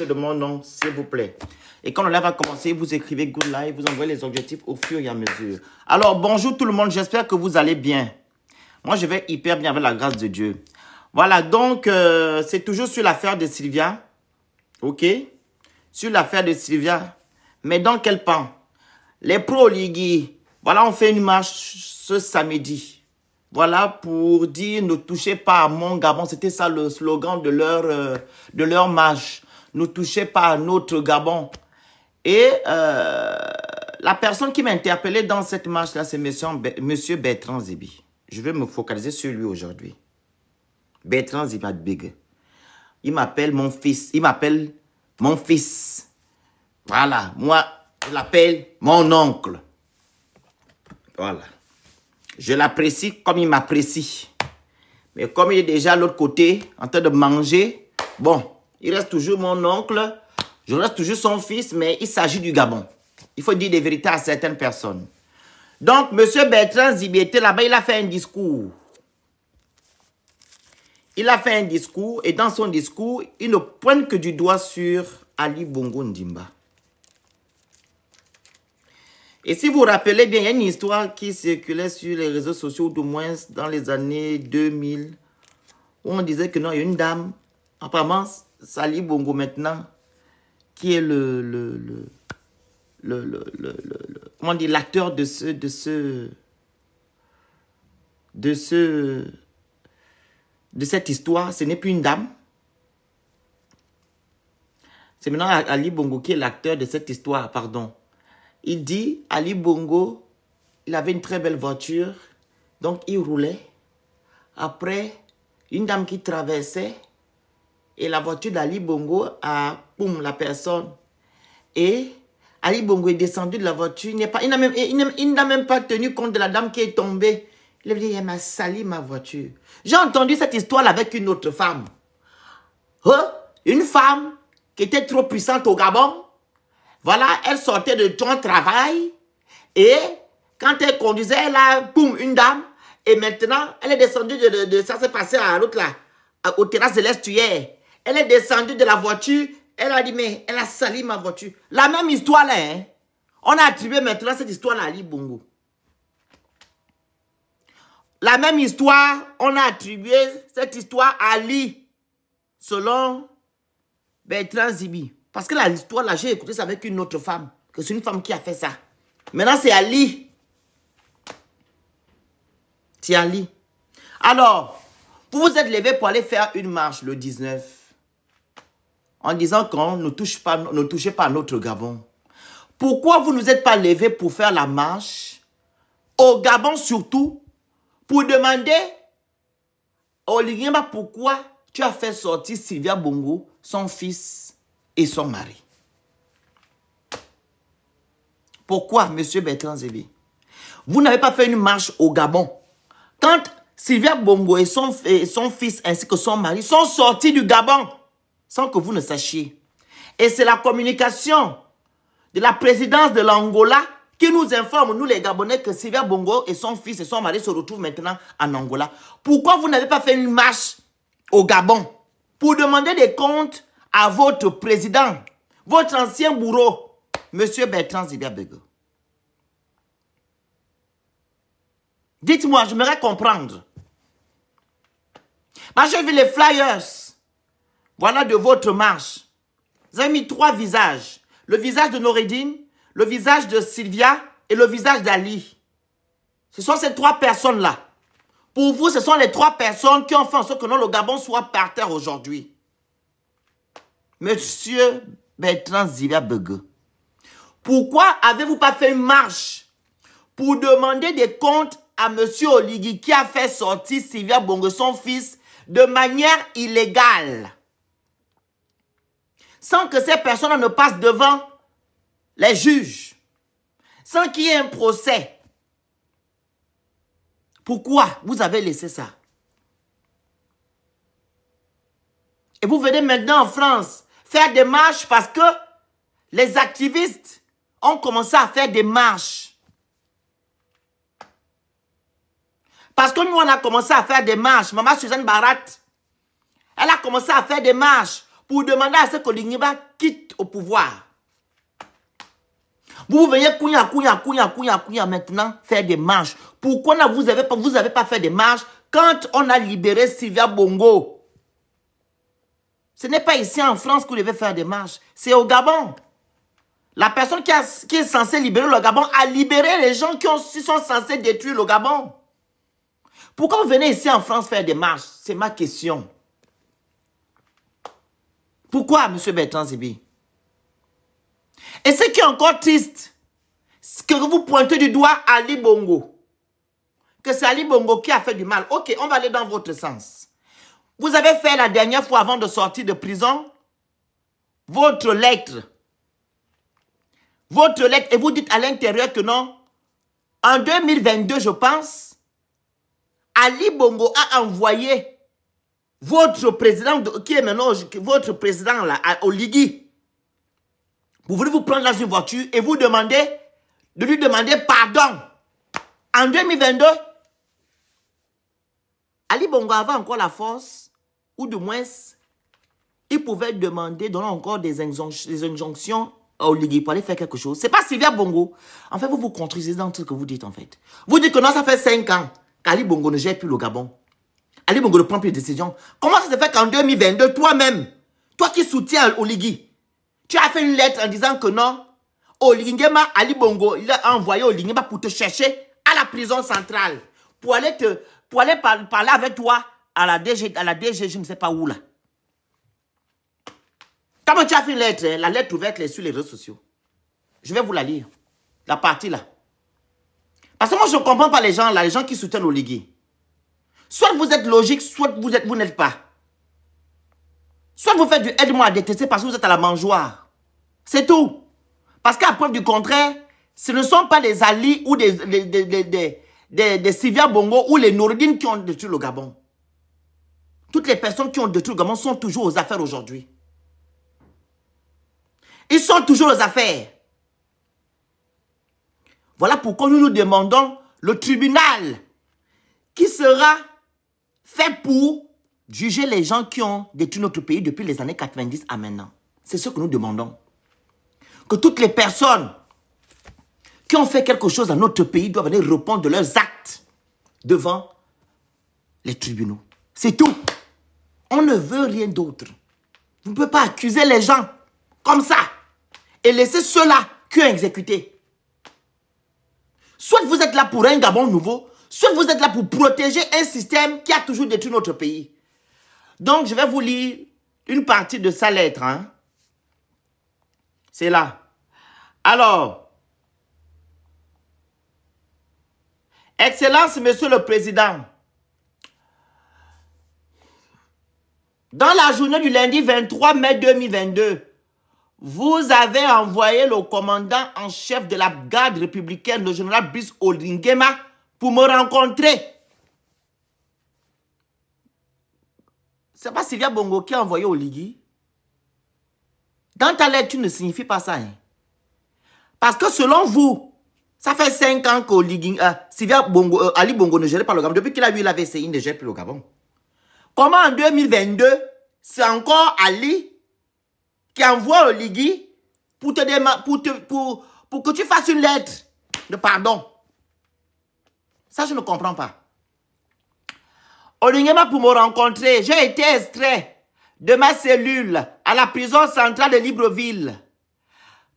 titre de mon nom, s'il vous plaît. Et quand le live va commencer, vous écrivez Good Live, vous envoyez les objectifs au fur et à mesure. Alors, bonjour tout le monde, j'espère que vous allez bien. Moi, je vais hyper bien avec la grâce de Dieu. Voilà, donc, c'est toujours sur l'affaire de Sylvia. OK? Sur l'affaire de Sylvia. Mais dans quel pan? Les pro-ligues, voilà, on fait une marche ce samedi. Voilà, pour dire ne touchez pas à mon Gabon. C'était ça le slogan de leur marche. Ne touchez pas à notre Gabon. Et la personne qui m'a interpellé dans cette marche-là, c'est monsieur Bertrand Zibi. Je vais me focaliser sur lui aujourd'hui. Bertrand Zibi. Il m'appelle mon fils. Il m'appelle mon fils. Voilà, moi, je l'appelle mon oncle. Voilà. Je l'apprécie comme il m'apprécie. Mais comme il est déjà à l'autre côté, en train de manger, bon, il reste toujours mon oncle. Je reste toujours son fils, mais il s'agit du Gabon. Il faut dire des vérités à certaines personnes. Donc, M. Bertrand Zibi était là-bas, il a fait un discours. Il a fait un discours, et dans son discours, il ne pointe que du doigt sur Ali Bongo Ndimba. Et si vous vous rappelez bien, il y a une histoire qui circulait sur les réseaux sociaux, du moins dans les années 2000, où on disait que non, il y a une dame, apparemment, c'est Ali Bongo maintenant, qui est comment dire, l'acteur de cette histoire. Ce n'est plus une dame. C'est maintenant Ali Bongo qui est l'acteur de cette histoire, pardon. Il dit, Ali Bongo, il avait une très belle voiture, donc il roulait. Après, une dame qui traversait, et la voiture d'Ali Bongo a, boum, la personne. Et Ali Bongo est descendu de la voiture, il n'a même pas tenu compte de la dame qui est tombée. Il a dit, elle m'a sali ma voiture. J'ai entendu cette histoire avec une autre femme. Une femme qui était trop puissante au Gabon. Voilà, elle sortait de son travail et quand elle conduisait, elle a, boum, une dame. Et maintenant, elle est descendue ça s'est passé à l'autre là, au terrasse de l'estuaire. Elle est descendue de la voiture, elle a dit, mais elle a sali ma voiture. La même histoire là, hein. On a attribué maintenant cette histoire là à Ali Bongo. La même histoire, on a attribué cette histoire à Ali, selon Bertrand Zibi. Parce que l'histoire là, j'ai écouté ça avec une autre femme, que c'est une femme qui a fait ça. Maintenant, c'est Ali. C'est Ali. Alors, vous vous êtes levé pour aller faire une marche le 19, en disant qu'on ne touchez pas à notre Gabon. Pourquoi vous ne vous êtes pas levé pour faire la marche, au Gabon surtout, pour demander au Liguemba pourquoi tu as fait sortir Sylvia Bongo, son fils et son mari? Pourquoi, monsieur Bertrand Zibi? Vous n'avez pas fait une marche au Gabon quand Sylvia Bongo et son fils ainsi que son mari sont sortis du Gabon sans que vous ne sachiez. Et c'est la communication de la présidence de l'Angola qui nous informe, nous les Gabonais, que Sylvia Bongo et son fils et son mari se retrouvent maintenant en Angola. Pourquoi vous n'avez pas fait une marche au Gabon pour demander des comptes à votre président, votre ancien bourreau, monsieur Bertrand Zibi? Dites-moi, j'aimerais comprendre. J'ai vu les flyers, voilà, de votre marche. Vous avez mis 3 visages. Le visage de Noureddine, le visage de Sylvia et le visage d'Ali. Ce sont ces 3 personnes-là. Pour vous, ce sont les 3 personnes qui ont fait en sorte que le Gabon soit par terre aujourd'hui. Monsieur Bertrand Zibi, pourquoi avez-vous pas fait une marche pour demander des comptes à monsieur Oligui qui a fait sortir Sylvia Bongo, son fils, de manière illégale, sans que ces personnes ne passent devant les juges, sans qu'il y ait un procès? Pourquoi vous avez laissé ça? Et vous venez maintenant en France faire des marches parce que les activistes ont commencé à faire des marches. Parce que nous, on a commencé à faire des marches. Maman Suzanne Barat, elle a commencé à faire des marches pour demander à ce que l'Ingéma quitte au pouvoir. Vous venez Kounia maintenant faire des marches. Pourquoi vous avez pas fait des marches quand on a libéré Sylvia Bongo? Ce n'est pas ici en France que vous devez faire des marches. C'est au Gabon. La personne qui est censée libérer le Gabon a libéré les gens qui sont censés détruire le Gabon. Pourquoi vous venez ici en France faire des marches? C'est ma question. Pourquoi, M. Bertrand Zibi? Et ce qui est encore triste, c'est que vous pointez du doigt Ali Bongo. Que c'est Ali Bongo qui a fait du mal. Ok, on va aller dans votre sens. Vous avez fait la dernière fois avant de sortir de prison votre lettre. Votre lettre, et vous dites à l'intérieur que non. En 2022, je pense, Ali Bongo a envoyé votre président, qui est maintenant votre président là, au Ligui. Vous voulez vous prendre dans une voiture et vous demandez de lui demander pardon. En 2022, Ali Bongo avait encore la force, ou du moins, il pouvait demander, donner encore des injonctions au Ligui pour aller faire quelque chose. C'est pas Sylvia Bongo. En fait, vous vous contredisez dans ce que vous dites en fait. Vous dites que non, ça fait 5 ans qu'Ali Bongo ne gère plus le Gabon. Ali Bongo ne prend plus de décisions. Comment ça se fait qu'en 2022, toi-même, toi qui soutiens Oligui, tu as fait une lettre en disant que non, Oligui Nguema, Ali Bongo, il a envoyé Oligui Nguema pour te chercher à la prison centrale, pour aller parler avec toi à la DG, je ne sais pas où là. Comment tu as fait une lettre? La lettre ouverte sur les réseaux sociaux. Je vais vous la lire. La partie là. Parce que moi, je ne comprends pas les gens là, les gens qui soutiennent Oligui. Soit vous êtes logique, soit vous n'êtes pas. Soit vous faites du aide-moi à détester parce que vous êtes à la mangeoire. C'est tout. Parce qu'à preuve du contraire, ce ne sont pas des Ali ou des Sylvia Bongo ou les Noureddine qui ont détruit le Gabon. Toutes les personnes qui ont détruit le Gabon sont toujours aux affaires aujourd'hui. Ils sont toujours aux affaires. Voilà pourquoi nous nous demandons le tribunal qui sera fait pour juger les gens qui ont détruit notre pays depuis les années 90 à maintenant. C'est ce que nous demandons. Que toutes les personnes qui ont fait quelque chose dans notre pays doivent venir répondre de leurs actes devant les tribunaux. C'est tout. On ne veut rien d'autre. Vous ne pouvez pas accuser les gens comme ça et laisser ceux-là qui ont exécuté. Soit vous êtes là pour un Gabon nouveau, soit vous êtes là pour protéger un système qui a toujours détruit notre pays. Donc, je vais vous lire une partie de sa lettre. Hein. C'est là. Alors, Excellence, Monsieur le Président, dans la journée du lundi 23 mai 2022, vous avez envoyé le commandant en chef de la garde républicaine, le général Brice Oligui Nguema, pour me rencontrer. C'est pas Sylvia Bongo qui a envoyé Oligui. Dans ta lettre, tu ne signifies pas ça. Hein? Parce que selon vous, ça fait 5 ans que Ali Bongo ne gère pas le Gabon. Depuis qu'il a eu la VCI, il ne gère plus le Gabon. Comment en 2022, c'est encore Ali qui envoie Oligui pour que tu fasses une lettre de pardon? Ça, je ne comprends pas. Oligui Nguema pour me rencontrer, j'ai été extrait de ma cellule à la prison centrale de Libreville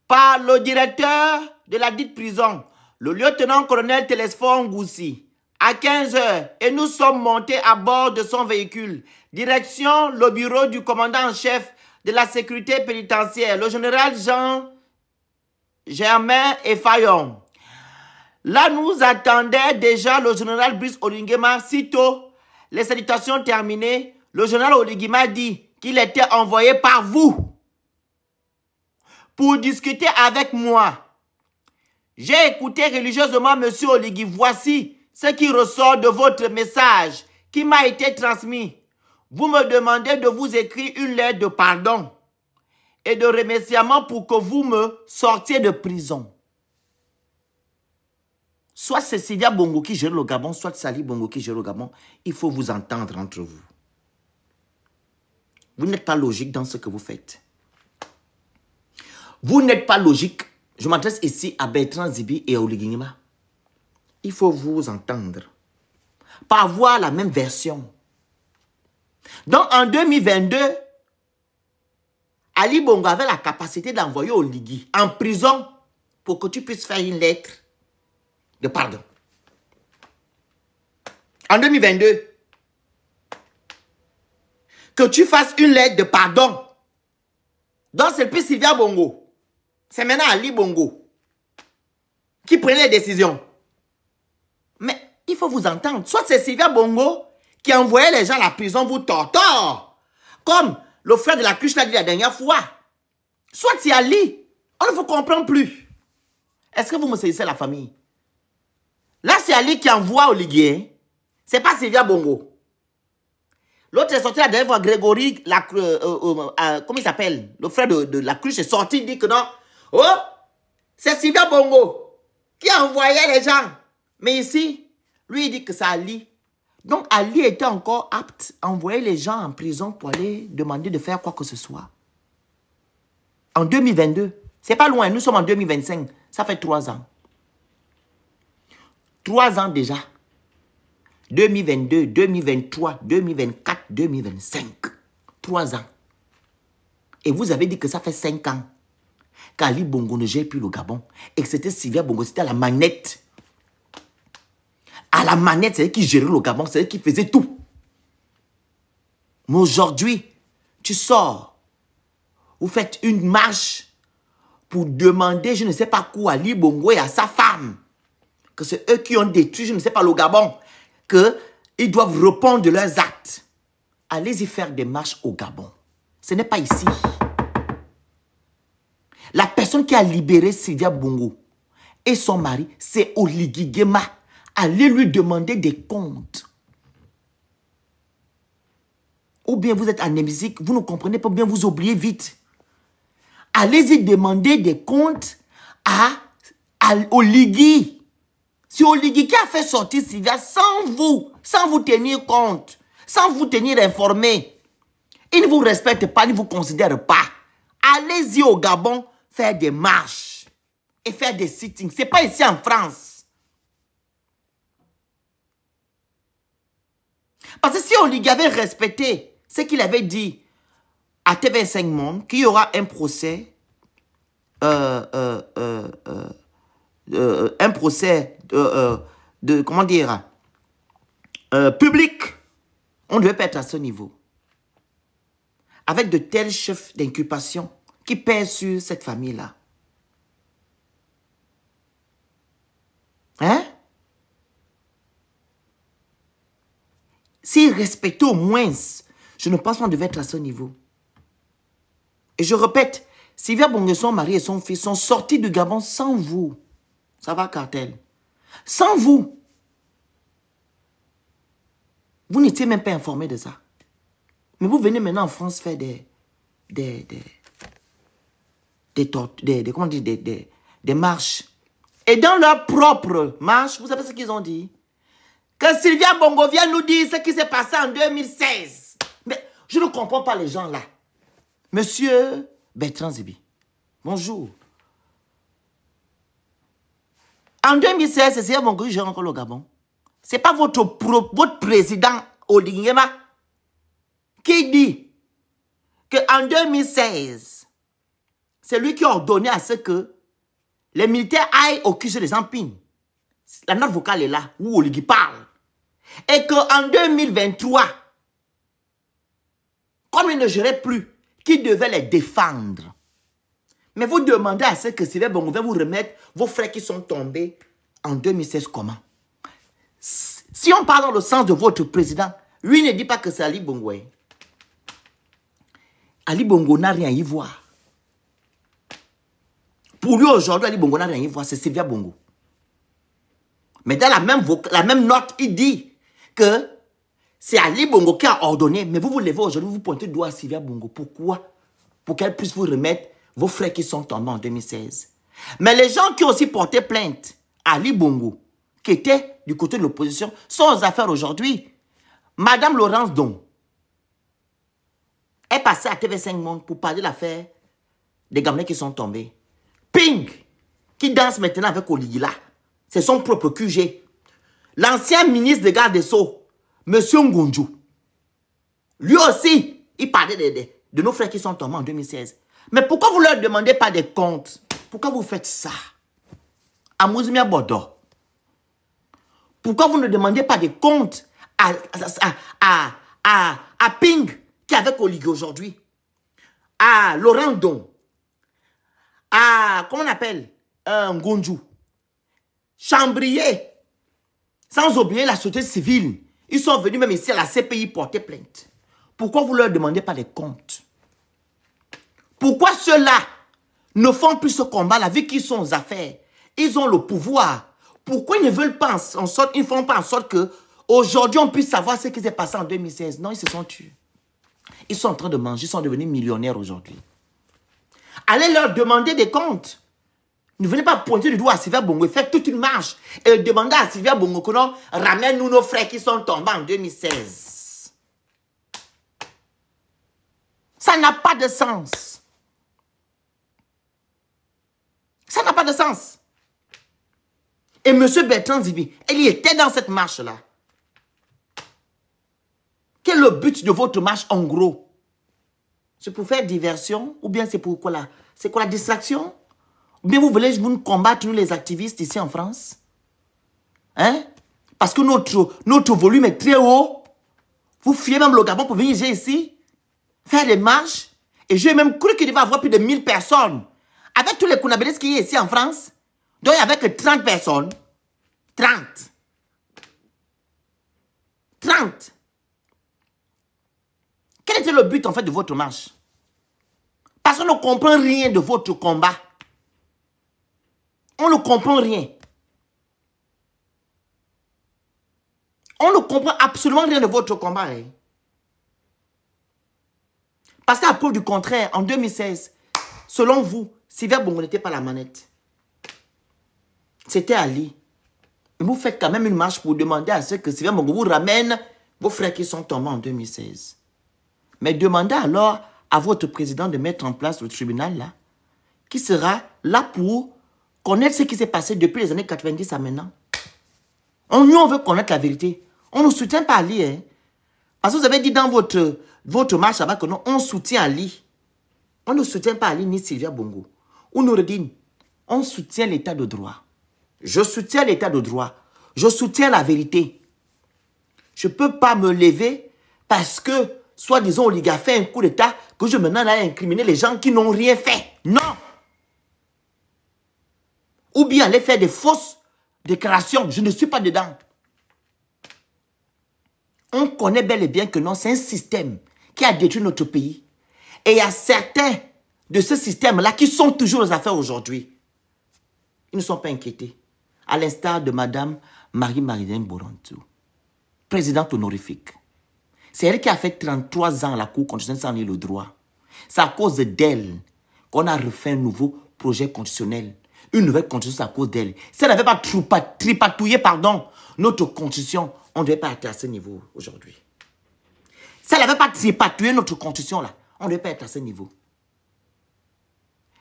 par le directeur de la dite prison, le lieutenant-colonel Télésphore Ngoussi, à 15 h et nous sommes montés à bord de son véhicule. Direction le bureau du commandant en chef de la sécurité pénitentiaire, le général Jean-Germain Effayon. Là, nous attendait déjà le général Brice Oligui Nguema. Sitôt les salutations terminées, le général Oligui Nguema dit qu'il était envoyé par vous pour discuter avec moi. J'ai écouté religieusement M. Oligui. Voici ce qui ressort de votre message qui m'a été transmis. Vous me demandez de vous écrire une lettre de pardon et de remerciement pour que vous me sortiez de prison. Soit c'est Sylvia Bongo qui gère le Gabon, soit c'est Ali Bongo qui gère le Gabon. Il faut vous entendre entre vous. Vous n'êtes pas logique dans ce que vous faites. Vous n'êtes pas logique. Je m'adresse ici à Bertrand Zibi et à Oligui Nguema. Il faut vous entendre. Pas avoir la même version. Donc en 2022, Ali Bongo avait la capacité d'envoyer Oligui en prison pour que tu puisses faire une lettre de pardon. En 2022, que tu fasses une lettre de pardon. Donc c'est plus Sylvia Bongo. C'est maintenant Ali Bongo qui prenait les décisions. Mais il faut vous entendre. Soit c'est Sylvia Bongo qui envoyait les gens à la prison, vous torture. Comme le frère de la cruche l'a dit la dernière fois. Soit c'est Ali. On ne vous comprend plus. Est-ce que vous me saisissez la famille? Là, c'est Ali qui envoie Oligui. C'est pas Sylvia Bongo. L'autre est sorti la dernière fois, Grégory, comment il s'appelle? Le frère de la cruche est sorti, il dit que non. Oh, c'est Sylvia Bongo qui envoyait les gens. Mais ici, lui, il dit que c'est Ali. Donc, Ali était encore apte à envoyer les gens en prison pour aller demander de faire quoi que ce soit. En 2022, c'est pas loin, nous sommes en 2025. Ça fait 3 ans. 3 ans déjà. 2022, 2023, 2024, 2025. 3 ans. Et vous avez dit que ça fait 5 ans qu'Ali Bongo ne gère plus le Gabon. Et que c'était Sylvia Bongo, c'était à la manette. À la manette, c'est elle qui gérait le Gabon, c'est elle qui faisait tout. Mais aujourd'hui, tu sors. Vous faites une marche pour demander, je ne sais pas quoi, à Ali Bongo et à sa femme. Que c'est eux qui ont détruit, je ne sais pas, le Gabon. Qu'ils doivent répondre de leurs actes. Allez-y faire des marches au Gabon. Ce n'est pas ici. La personne qui a libéré Sylvia Bongo et son mari, c'est Oligui Nguema. Allez lui demander des comptes. Ou bien vous êtes amnésique, vous ne comprenez pas, bien vous oubliez vite. Allez-y demander des comptes à Oligui. C'est Oligui qui a fait sortir Sylvia sans vous tenir compte, sans vous tenir informé. Il ne vous respecte pas, il ne vous considère pas. Allez-y au Gabon faire des marches et faire des sittings. Ce n'est pas ici en France. Parce que si Oligui avait respecté ce qu'il avait dit à TV5 Monde, qu'il y aura un procès, comment dire, public, on ne devait pas être à ce niveau. Avec de tels chefs d'inculpation qui pèsent sur cette famille-là. Hein? S'ils respectaient au moins, je ne pense pas qu'on devait être à ce niveau. Et je répète, Sylvia Bongo, son mari et son fils sont sortis du Gabon sans vous. Ça va, cartel? Sans vous. Vous n'étiez même pas informé de ça. Mais vous venez maintenant en France faire des marches. Et dans leur propre marche, vous savez ce qu'ils ont dit? Que Sylvia Bongo vient nous dire ce qui s'est passé en 2016. Mais je ne comprends pas les gens là. Monsieur Bertrand Zibi, bonjour. En 2016, c'est Sylvia Bongo qui gère encore le Gabon. Ce n'est pas votre président Oligui Nguema qui dit qu'en 2016, c'est lui qui a ordonné à ce que les militaires aillent au QG des Empines. La note vocale est là, où Oligui parle. Et qu'en 2023, comme il ne gérait plus, qui devait les défendre. Mais vous demandez à ce que Sylvia Bongo va vous remettre vos frères qui sont tombés en 2016 comment? Si on parle dans le sens de votre président, lui ne dit pas que c'est Ali Bongo. Ali Bongo n'a rien à y voir. Pour lui aujourd'hui, Ali Bongo n'a rien à y voir, c'est Sylvia Bongo. Mais dans la même note, il dit que c'est Ali Bongo qui a ordonné. Mais vous vous levez aujourd'hui, vous pointez le doigt à Sylvia Bongo. Pourquoi? Pour qu'elle puisse vous remettre vos frères qui sont tombés en 2016. Mais les gens qui ont aussi porté plainte à Ali Bongo, qui étaient du côté de l'opposition, sont aux affaires aujourd'hui. Madame Laurence Don, est passée à TV5 Monde pour parler de l'affaire des Gabonais qui sont tombés. Ping, qui danse maintenant avec Oligila. C'est son propre QG. L'ancien ministre de Garde des Sceaux, M. Ngonjou, lui aussi, il parlait de nos frères qui sont tombés en 2016. Mais pourquoi vous ne leur demandez pas des comptes? Pourquoi vous faites ça? À Mouzimia Bodo. Pourquoi vous ne demandez pas des comptes à Ping, qui est avec Oligui aujourd'hui? À Laurent Don. À, comment on appelle? Ngonjou. Chambrier. Sans oublier la société civile. Ils sont venus même ici à la CPI porter plainte. Pourquoi vous ne leur demandez pas des comptes? Pourquoi ceux-là ne font plus ce combat-là, vu qu'ils sont aux affaires? Ils ont le pouvoir. Pourquoi ils ne veulent pas en sorte, ils ne font pas en sorte que aujourd'hui on puisse savoir ce qui s'est passé en 2016? Non, ils se sont tués. Ils sont en train de manger, ils sont devenus millionnaires aujourd'hui. Allez leur demander des comptes. Ne venez pas pointer du doigt à Sylvia Bongo, faites toute une marche et demandez à Sylvia Bongo que non, ramène-nous nos frères qui sont tombés en 2016. Ça n'a pas de sens. Ça n'a pas de sens. Et M. Bertrand Zibi, il était dans cette marche-là. Quel est le but de votre marche en gros? C'est pour faire diversion ou bien c'est pour quoi là? C'est quoi la distraction? Ou bien vous voulez nous combattre, nous les activistes ici en France? Hein? Parce que notre volume est très haut. Vous fuyez même le Gabon pour venir ici, faire des marches. Et j'ai même cru qu'il devait y avoir plus de 1000 personnes. Avec tous les Kounabélis qui sont ici en France, donc avec 30 personnes. 30. Quel était le but en fait de votre marche? Parce qu'on ne comprend rien de votre combat. On ne comprend rien. On ne comprend absolument rien de votre combat. Hein? Parce qu'à preuve du contraire, en 2016, selon vous, Sylvia Bongo n'était pas la manette. C'était Ali. Vous faites quand même une marche pour demander à ceux que Sylvia Bongo vous ramène vos frères qui sont tombés en 2016. Mais demandez alors à votre président de mettre en place le tribunal là, qui sera là pour connaître ce qui s'est passé depuis les années 90 à maintenant. Nous, on veut connaître la vérité. On ne soutient pas Ali. Hein? Parce que vous avez dit dans votre marche là-bas que non, on soutient Ali. On ne soutient pas Ali ni Sylvia Bongo. Ou Noureddine, on soutient l'état de droit. Je soutiens l'état de droit. Je soutiens la vérité. Je ne peux pas me lever parce que, soi-disant, Oligui a fait un coup d'état que je maintenant à incriminer les gens qui n'ont rien fait. Non. Ou bien aller faire des fausses déclarations. Je ne suis pas dedans. On connaît bel et bien que non, c'est un système qui a détruit notre pays. Et il y a certains de ce système-là qui sont toujours aux affaires aujourd'hui. Ils ne sont pas inquiétés. À l'instar de Madame Marie-Marilène Borantou, présidente honorifique. C'est elle qui a fait 33 ans à la Cour constitutionnelle sans lire le droit. C'est à cause d'elle qu'on a refait un nouveau projet constitutionnel. Une nouvelle constitution, c'est à cause d'elle. Si elle n'avait pas tripatouillé, notre constitution, on ne devait pas être à ce niveau aujourd'hui. Si elle n'avait pas tripatouillé notre constitution, là, on ne devait pas être à ce niveau.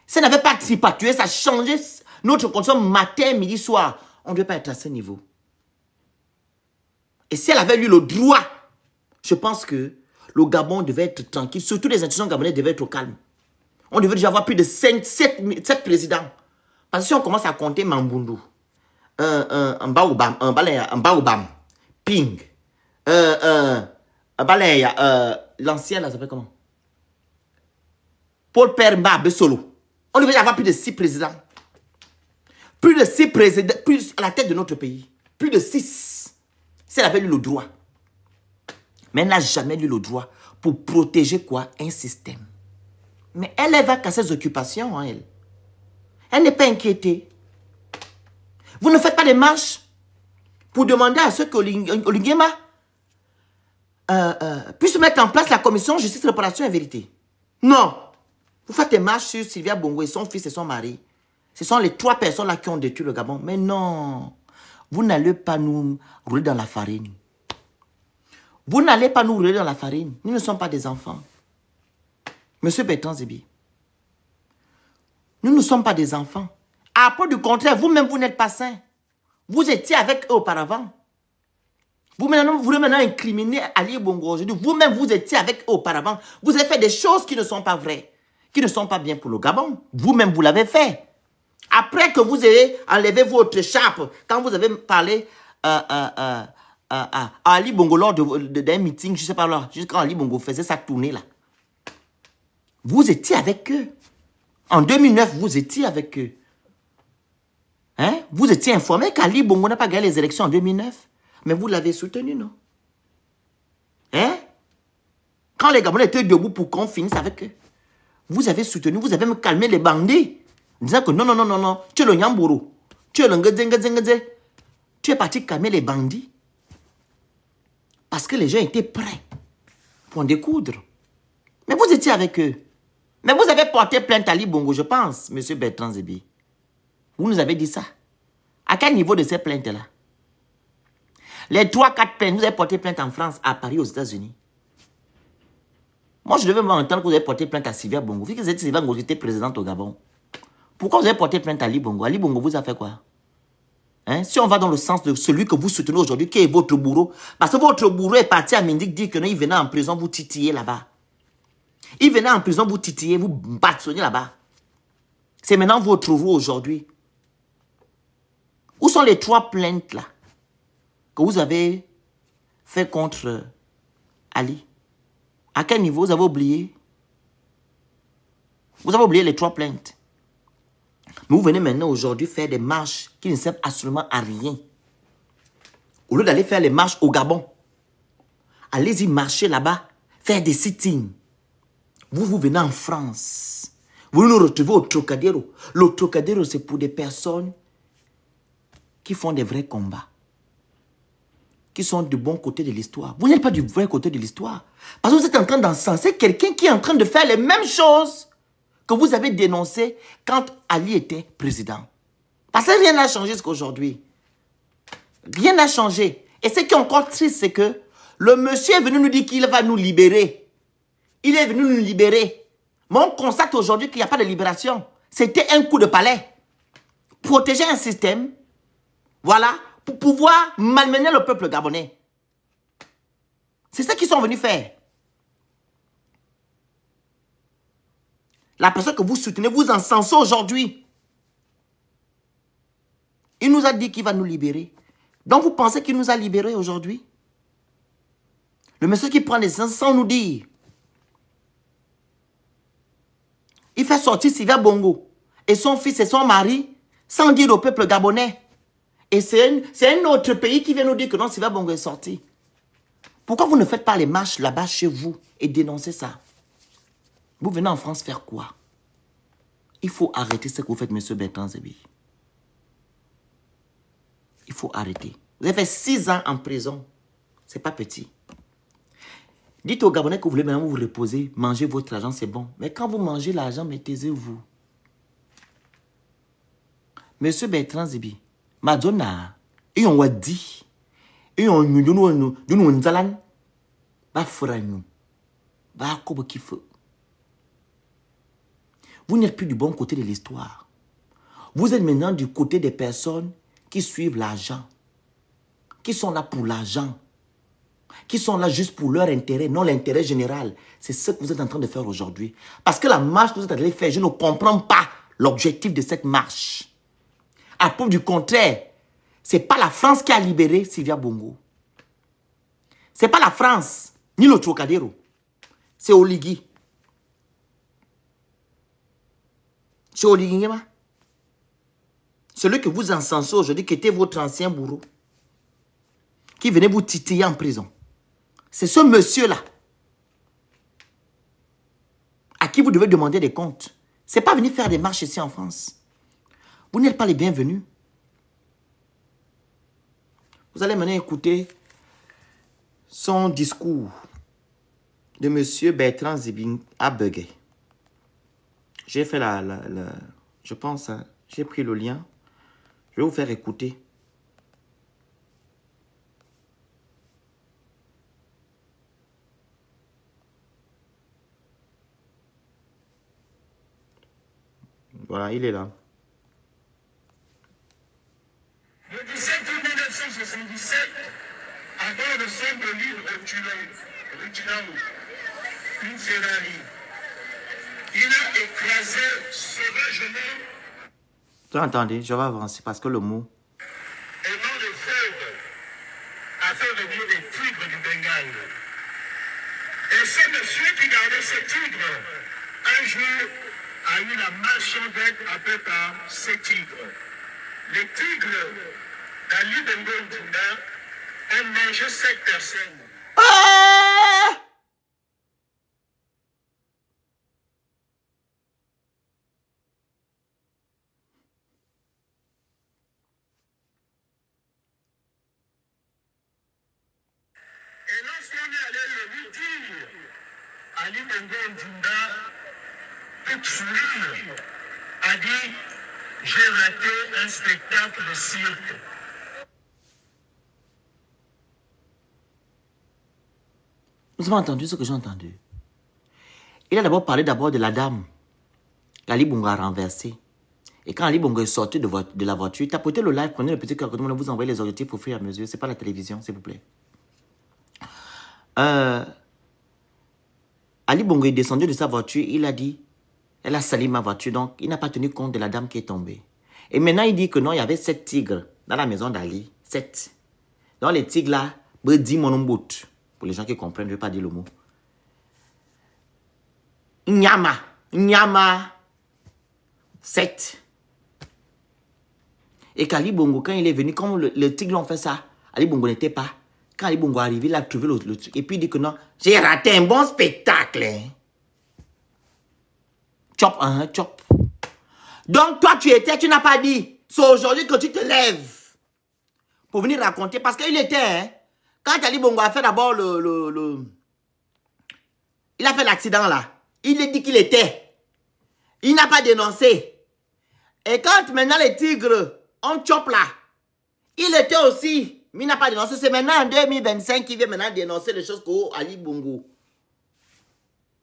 Si elle n'avait pas tripatouillé, ça changeait notre constitution matin, midi, soir. On ne devait pas être à ce niveau. Et si elle avait lu le droit, je pense que le Gabon devait être tranquille. Surtout les institutions gabonaises devaient être au calme. On devait déjà avoir plus de 7 présidents. Parce que si on commence à compter Mambundu, Mbaoubam, Ping, l'ancien, là, ça s'appelle comment? Paul Permba Bessolo. On devait avoir plus de 6 présidents. Plus de 6 présidents, plus à la tête de notre pays. Plus de 6. Si elle avait lu le droit. Mais elle n'a jamais lu le droit pour protéger quoi? Un système. Mais elle va qu'à ses occupations, hein, elle. Elle n'est pas inquiétée. Vous ne faites pas des marches pour demander à ceux que Oligui puisse mettre en place la commission justice, réparation et vérité. Non. Vous faites des marches sur Sylvia Bongo et son fils et son mari. Ce sont les 3 personnes là qui ont détruit le Gabon. Mais non. Vous n'allez pas nous rouler dans la farine. Vous n'allez pas nous rouler dans la farine. Nous ne sommes pas des enfants. Monsieur Bertrand Zibi, nous ne sommes pas des enfants. À propos du contraire, vous-même, vous n'êtes pas saint. Vous étiez avec eux auparavant. Vous voulez maintenant incriminer Ali Bongo aujourd'hui. Vous-même, vous étiez avec eux auparavant. Vous avez fait des choses qui ne sont pas vraies, qui ne sont pas bien pour le Gabon. Vous-même, vous l'avez fait. Après que vous avez enlevé votre écharpe, quand vous avez parlé à Ali Bongo lors d'un meeting, je ne sais pas là, juste quand Ali Bongo faisait sa tournée là. Vous étiez avec eux. En 2009, vous étiez avec eux. Hein? Vous étiez informé qu'Ali Bongo n'a pas gagné les élections en 2009. Mais vous l'avez soutenu, non? Hein? Quand les Gabonais étaient debout pour qu'on finisse avec eux, vous avez soutenu, vous avez même calmé les bandits. Disant que non, non, non, non, non, tu es le Nyamburu, tu es le Ngedze. Tu es parti calmer les bandits. Parce que les gens étaient prêts pour en découdre. Mais vous étiez avec eux. Mais vous avez porté plainte à Ali Bongo, je pense, monsieur Bertrand Zibi. Vous nous avez dit ça. À quel niveau de ces plaintes-là? Les 3-4 plaintes, vous avez porté plainte en France, à Paris, aux États-Unis. Moi, je devais m'entendre que vous avez porté plainte à Sylvia Bongo. Vu que Sylvia Bongo était présidente au Gabon. Pourquoi vous avez porté plainte à Ali Bongo? Ali Bongo vous a fait quoi? Hein? Si on va dans le sens de celui que vous soutenez aujourd'hui, qui est votre bourreau, parce que votre bourreau est parti à Mindic dire que non, il venait en prison vous titiller là-bas. Il venait en prison vous titiller, vous bâtonner là-bas. C'est maintenant votre rôle aujourd'hui. Où sont les 3 plaintes là que vous avez fait contre Ali? À quel niveau vous avez oublié? Vous avez oublié les 3 plaintes. Mais vous venez maintenant aujourd'hui faire des marches qui ne servent absolument à rien. Au lieu d'aller faire les marches au Gabon, allez-y marcher là-bas, faire des sit-ins. Vous venez en France. Vous nous retrouvez au Trocadéro. Le Trocadéro, c'est pour des personnes qui font des vrais combats. Qui sont du bon côté de l'histoire. Vous n'êtes pas du vrai côté de l'histoire. Parce que vous êtes en train d'encenser quelqu'un qui est en train de faire les mêmes choses que vous avez dénoncées quand Ali était président. Parce que rien n'a changé jusqu'à aujourd'hui. Rien n'a changé. Et ce qui est encore triste, c'est que le monsieur est venu nous dire qu'il va nous libérer. Il est venu nous libérer. Mais on constate aujourd'hui qu'il n'y a pas de libération. C'était un coup de palais. Protéger un système, voilà, pour pouvoir malmener le peuple gabonais. C'est ça qu'ils sont venus faire. La personne que vous soutenez, vous encensez aujourd'hui. Il nous a dit qu'il va nous libérer. Donc vous pensez qu'il nous a libérés aujourd'hui? Le monsieur qui prend les sans nous dire. Il fait sortir Sylvia Bongo et son fils et son mari sans dire au peuple gabonais. Et c'est un autre pays qui vient nous dire que non, Sylvia Bongo est sorti. Pourquoi vous ne faites pas les marches là-bas chez vous et dénoncez ça? Vous venez en France faire quoi? Il faut arrêter ce que vous faites, monsieur Bertrand Zibi. Il faut arrêter. Vous avez fait 6 ans en prison. C'est pas petit. Dites aux Gabonais que vous voulez maintenant vous reposer, manger votre argent, c'est bon. Mais quand vous mangez l'argent, taisez-vous. Monsieur Bertrand Zibi, Madonna, ils ont dit, ils ont dit, vous n'êtes plus du bon côté de l'histoire. Vous êtes maintenant du côté des personnes qui suivent l'argent, qui sont là pour l'argent, qui sont là juste pour leur intérêt, non l'intérêt général. C'est ce que vous êtes en train de faire aujourd'hui. Parce que la marche que vous êtes allé faire, je ne comprends pas l'objectif de cette marche. À propos du contraire, ce n'est pas la France qui a libéré Sylvia Bongo. Ce n'est pas la France, ni le Trocadéro. C'est Oligui. C'est Oligui Nguema. Celui que vous encensez aujourd'hui, qui était votre ancien bourreau, qui venait vous titiller en prison. C'est ce monsieur-là à qui vous devez demander des comptes. Ce n'est pas venir faire des marches ici en France. Vous n'êtes pas les bienvenus. Vous allez maintenant écouter son discours de monsieur Bertrand Zibi à Begué. J'ai fait je pense, hein, j'ai pris le lien. Je vais vous faire écouter. Voilà, il est là. Le 17 août 1977, à bord de son bolide Rutinao, une Ferrari, il a écrasé sauvagement. Attendez, je vais avancer parce que le mot. Et non le fleuve a fait venir des tigres du Bengale. Et ce monsieur qui gardait ce tigre, un jour, a eu la malchance appelée par ces tigres. Les tigres d'Ali Bongo Ndimba ont mangé 7 personnes. Ah! Et lorsqu'on est allé le lui dire, Ali Bongo Ndimba, tout sourire, a dit, j'ai raté un spectacle de cirque. Vous avez entendu ce que j'ai entendu? Il a d'abord parlé de la dame qu'Ali Bongo a renversée. Et quand Ali Bongo est sorti de la voiture, tapotez le live, prenez le petit cœur, vous envoyez les objectifs au fur et à mesure. Ce n'est pas la télévision, s'il vous plaît. Ali Bongo est descendu de sa voiture, il a dit, elle a sali ma voiture, donc il n'a pas tenu compte de la dame qui est tombée. Et maintenant, il dit que non, il y avait 7 tigres dans la maison d'Ali. 7. Donc les tigres là, dit mon bout. Pour les gens qui comprennent, je ne vais pas dire le mot. Nyama. 7. Et qu'Ali Bongo, quand il est venu, comme le tigre l'ont fait ça, Ali Bongo n'était pas. Quand Ali Bongo est arrivé, il a trouvé le truc. Et puis il dit que non, j'ai raté un bon spectacle. Hein. Chop, chop. Donc toi, tu n'as pas dit. C'est aujourd'hui que tu te lèves pour venir raconter. Parce qu'il était, hein, quand Ali Bongo a fait d'abord il a fait l'accident là. Il a dit qu'il était. Il n'a pas dénoncé. Et quand maintenant les tigres ont chop là, il était aussi. Mais il n'a pas dénoncé. C'est maintenant en 2025 qu'il vient maintenant dénoncer les choses qu'au Ali Bongo.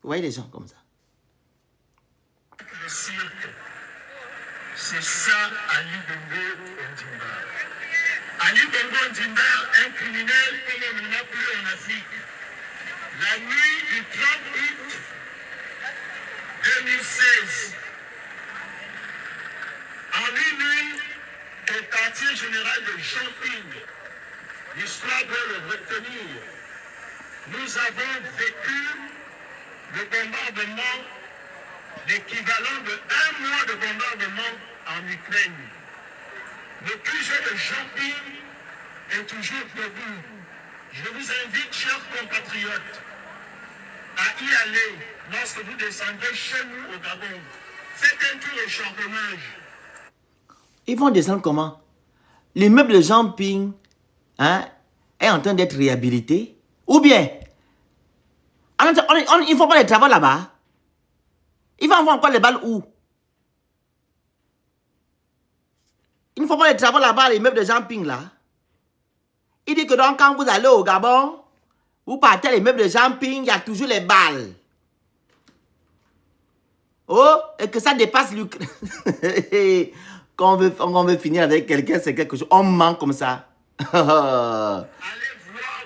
Vous voyez les gens comme ça. Le cirque, c'est ça Ali Bongo Ondimba. Ali Bongo Ondimba, un criminel comme on n'a plus en Afrique. La nuit du 30 août 2016, en minuit, au quartier général de Champing, l'histoire doit le retenir. Nous avons vécu le bombardement, l'équivalent de 1 mois de bombardement en Ukraine. Le QG de Champing est toujours debout. Je vous invite, chers compatriotes, à y aller lorsque vous descendez chez nous au Gabon. Faites un tour au championnage. Ils vont descendre comment? L'immeuble de Jean-Ping est en train d'être réhabilité? Ou bien, il ne faut pas les travaux là-bas. Il va envoyer encore les balles où? Il ne faut pas les travaux là-bas, l'immeuble de Jean-Ping là. Il dit que donc quand vous allez au Gabon, vous partez à l'immeuble de Jean-Ping, il y a toujours les balles. Oh, et que ça dépasse l'Ukraine. Quand on veut finir avec quelqu'un, c'est quelque chose. On ment comme ça. Allez voir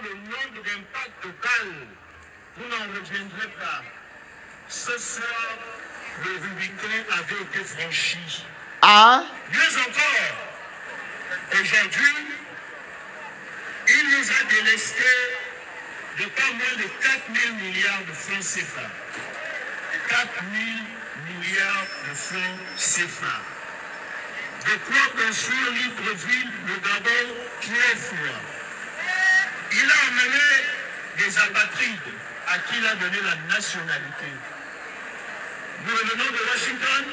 le nombre d'impacts total. Vous n'en reviendrez pas. Ce soir, le Rubicon avait été franchi. Ah? Mieux encore, aujourd'hui, il nous a délesté de pas moins de 4 000 milliards de francs CFA. 4 000 milliards de francs CFA. De quoi construire Libreville, le Gabon, 3 fois. Il a emmené des apatrides à qui il a donné la nationalité. Nous revenons de Washington.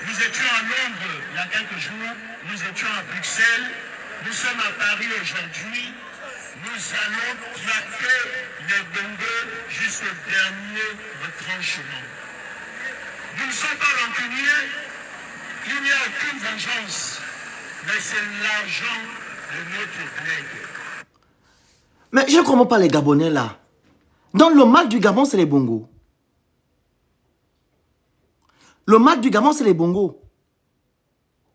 Nous étions à Londres il y a quelques jours. Nous étions à Bruxelles. Nous sommes à Paris aujourd'hui. Nous allons traquer les Bongos jusqu'au dernier retranchement. Nous ne sommes pas rancuniers. Il n'y a aucune vengeance. Mais c'est l'argent de notre collègue. Mais je ne comprends pas les Gabonais là. Dans le mal du Gabon, c'est les Bongos. Le mal du Gabon, c'est les bongos.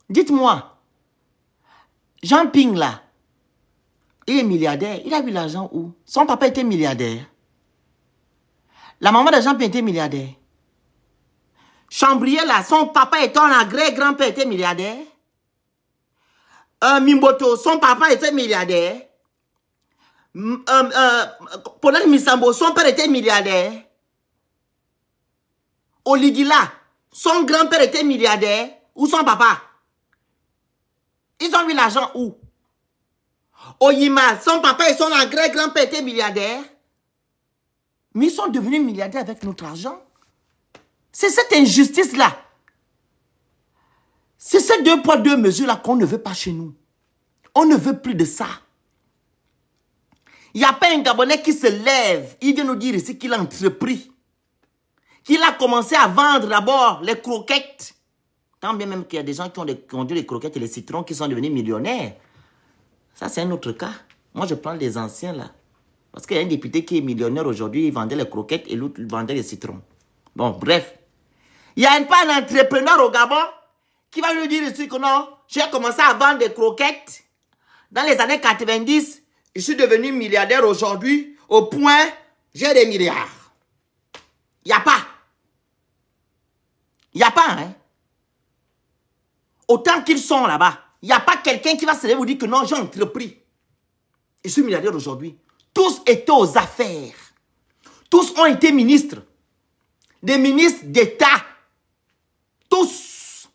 Dites-moi, Jean Ping là, il est milliardaire. Il a eu l'argent où? Son papa était milliardaire. La maman de Jean Ping était milliardaire. Chambrier là, son papa et ton grand-père était milliardaire. Mimboto, son papa était milliardaire. Paulette Misambo, son père était milliardaire. Oligila, son grand-père était milliardaire. Ou son papa? Ils ont eu l'argent où? Oyima, son papa et son grand-père étaient milliardaires. Mais ils sont devenus milliardaires avec notre argent. C'est cette injustice-là. C'est ces 2 poids 2 mesures-là qu'on ne veut pas chez nous. On ne veut plus de ça. Il n'y a pas un Gabonais qui se lève. Il vient nous dire ici qu'il a entrepris. Qu'il a commencé à vendre d'abord les croquettes. Tant bien même qu'il y a des gens qui ont vendu les croquettes et les citrons qui sont devenus millionnaires. Ça, c'est un autre cas. Moi, je prends les anciens là. Parce qu'il y a un député qui est millionnaire aujourd'hui, il vendait les croquettes et l'autre vendait les citrons. Bon, bref. Il n'y a pas un entrepreneur au Gabon qui va lui dire ici que non, j'ai commencé à vendre des croquettes dans les années 90. Je suis devenu milliardaire aujourd'hui au point, j'ai des milliards. Il n'y a pas. Il n'y a pas, hein. Autant qu'ils sont là-bas, il n'y a pas quelqu'un qui va se lever et vous dire que non, j'ai entrepris. Je suis milliardaire aujourd'hui. Tous étaient aux affaires. Tous ont été ministres. Des ministres d'État. Tous.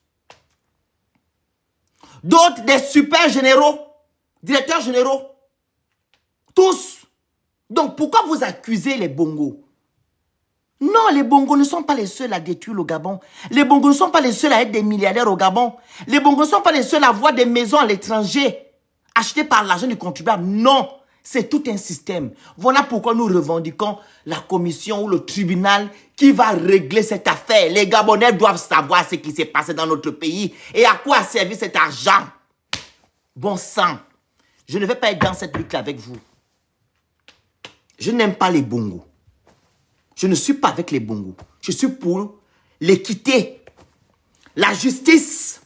D'autres des super généraux. Directeurs généraux. Tous. Donc pourquoi vous accusez les bongos? Non, les bongos ne sont pas les seuls à détruire le Gabon. Les bongos ne sont pas les seuls à être des milliardaires au Gabon. Les bongos ne sont pas les seuls à avoir des maisons à l'étranger achetées par l'argent du contribuable. Non, c'est tout un système. Voilà pourquoi nous revendiquons la commission ou le tribunal qui va régler cette affaire. Les Gabonais doivent savoir ce qui s'est passé dans notre pays et à quoi a servi cet argent. Bon sang, je ne vais pas être dans cette lutte avec vous. Je n'aime pas les bongos. Je ne suis pas avec les bongos. Je suis pour l'équité, la justice,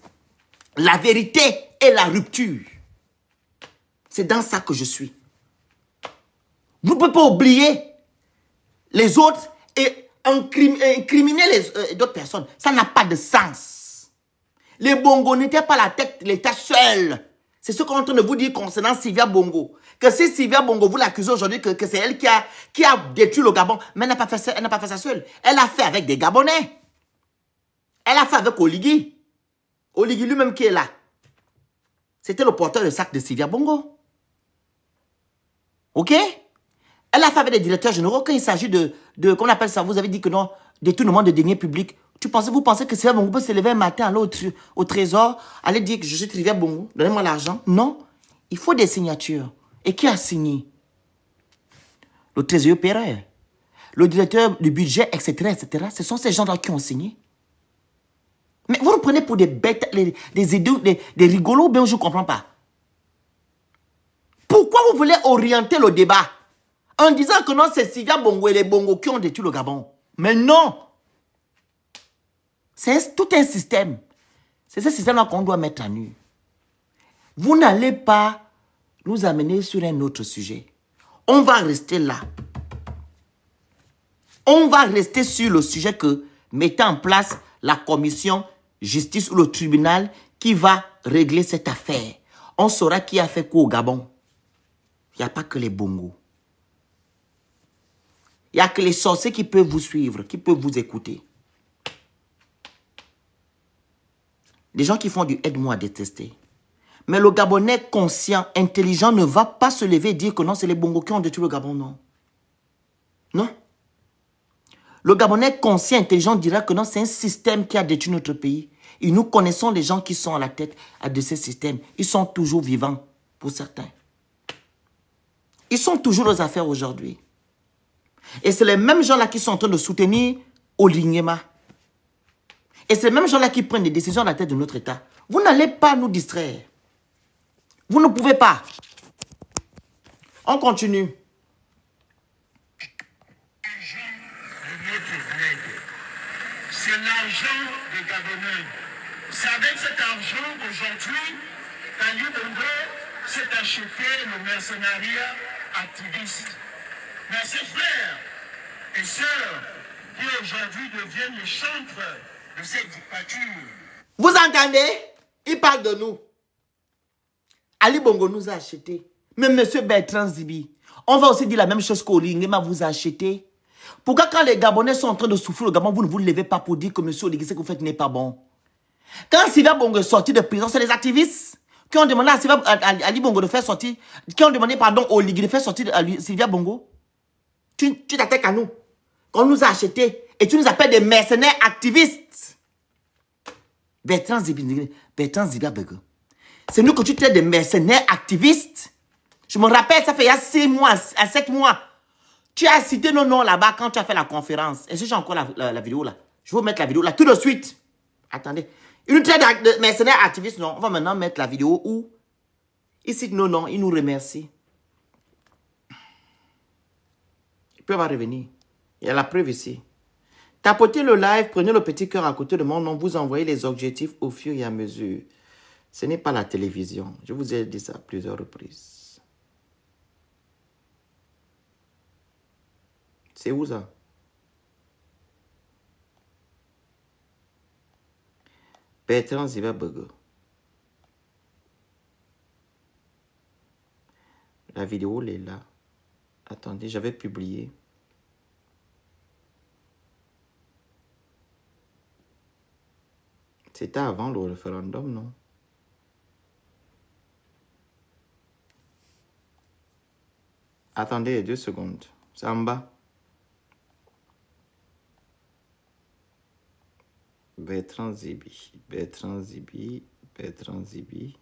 la vérité et la rupture. C'est dans ça que je suis. Vous ne pouvez pas oublier les autres et incriminer d'autres personnes. Ça n'a pas de sens. Les bongos n'étaient pas la tête de l'État seul. C'est ce qu'on est en train de vous dire concernant Sylvia Bongo. Que si Sylvia Bongo, vous l'accusez aujourd'hui que c'est elle qui a détruit le Gabon. Mais elle n'a pas fait ça seule. Elle a fait avec des Gabonais. Elle a fait avec Oligui. Oligui lui-même qui est là. C'était le porteur de sac de Sylvia Bongo. Ok? Elle a fait avec des directeurs généraux. Quand il s'agit de qu'on appelle ça, vous avez dit que non, détournement de deniers publics. Vous pensez que Sylvia Bongo peut se lever un matin, aller au trésor, aller dire que je suis Sylvia Bongo, donnez-moi l'argent? Non. Il faut des signatures. Et qui a signé? Le trésorier Perret, le directeur du budget, etc., etc. Ce sont ces gens-là qui ont signé. Mais vous nous prenez pour des bêtes, des rigolos, bien je ne comprends pas. Pourquoi vous voulez orienter le débat en disant que non, c'est Sylvia Bongo et les Bongo qui ont détruit le Gabon? Mais non! C'est tout un système. C'est ce système-là qu'on doit mettre à nu. Vous n'allez pas nous amener sur un autre sujet. On va rester là. On va rester sur le sujet que mettez en place la commission justice ou le tribunal qui va régler cette affaire. On saura qui a fait quoi au Gabon. Il n'y a pas que les bongos. Il n'y a que les sorciers qui peuvent vous suivre, qui peuvent vous écouter. Les gens qui font du aide-moi à détester. Mais le Gabonais conscient, intelligent, ne va pas se lever et dire que non, c'est les bongos qui ont détruit le Gabon, non. Non. Le Gabonais conscient, intelligent dira que non, c'est un système qui a détruit notre pays. Et nous connaissons les gens qui sont à la tête de ce système. Ils sont toujours vivants, pour certains. Ils sont toujours aux affaires aujourd'hui. Et c'est les mêmes gens-là qui sont en train de soutenir Olingema. Et c'est les mêmes gens-là qui prennent des décisions à la tête de notre État. Vous n'allez pas nous distraire. Vous ne pouvez pas. On continue. C'est l'argent des Gabonais. C'est avec cet argent qu'aujourd'hui, Ali Bongo s'est acheté le mercenariat activiste. Mais ses frères et sœurs qui aujourd'hui deviennent les chantres de cette dictature. Vous entendez? Il parle de nous. Ali Bongo nous a achetés. Mais M. Bertrand Zibi, on va aussi dire la même chose qu'Olingema vous a acheté. Pourquoi quand les Gabonais sont en train de souffrir au Gabon, vous ne vous levez pas pour dire que M. Oligui, ce que vous faites n'est pas bon? Quand Sylvia Bongo est sorti de prison, c'est les activistes qui ont demandé à Ali Bongo de faire sortir, qui ont demandé, pardon, Oligui de faire sortir Sylvia Bongo. Tu t'attaques à nous. On nous a achetés et tu nous appelles des mercenaires activistes. Bertrand Zibi, c'est nous que tu traites des mercenaires activistes. Je me rappelle, ça fait il y a 6 mois, à 7 mois. Tu as cité nos noms là-bas quand tu as fait la conférence. Est-ce que j'ai encore la vidéo là? Je vais vous mettre la vidéo là tout de suite. Attendez. Une traite de mercenaires activistes, non. On va maintenant mettre la vidéo où ils citent nos noms, ils nous remercient. Ils peuvent revenir. Il y a la preuve ici. Tapotez le live, prenez le petit cœur à côté de mon nom, vous envoyez les objectifs au fur et à mesure. Ce n'est pas la télévision. Je vous ai dit ça à plusieurs reprises. C'est où ça? Bertrand Ziba Burger. La vidéo, elle est là. Attendez, j'avais publié. C'était avant le référendum, non? Attendez 2 secondes. C'est en bas. Bertrand Zibi. Bertrand Zibi. Bertrand Zibi.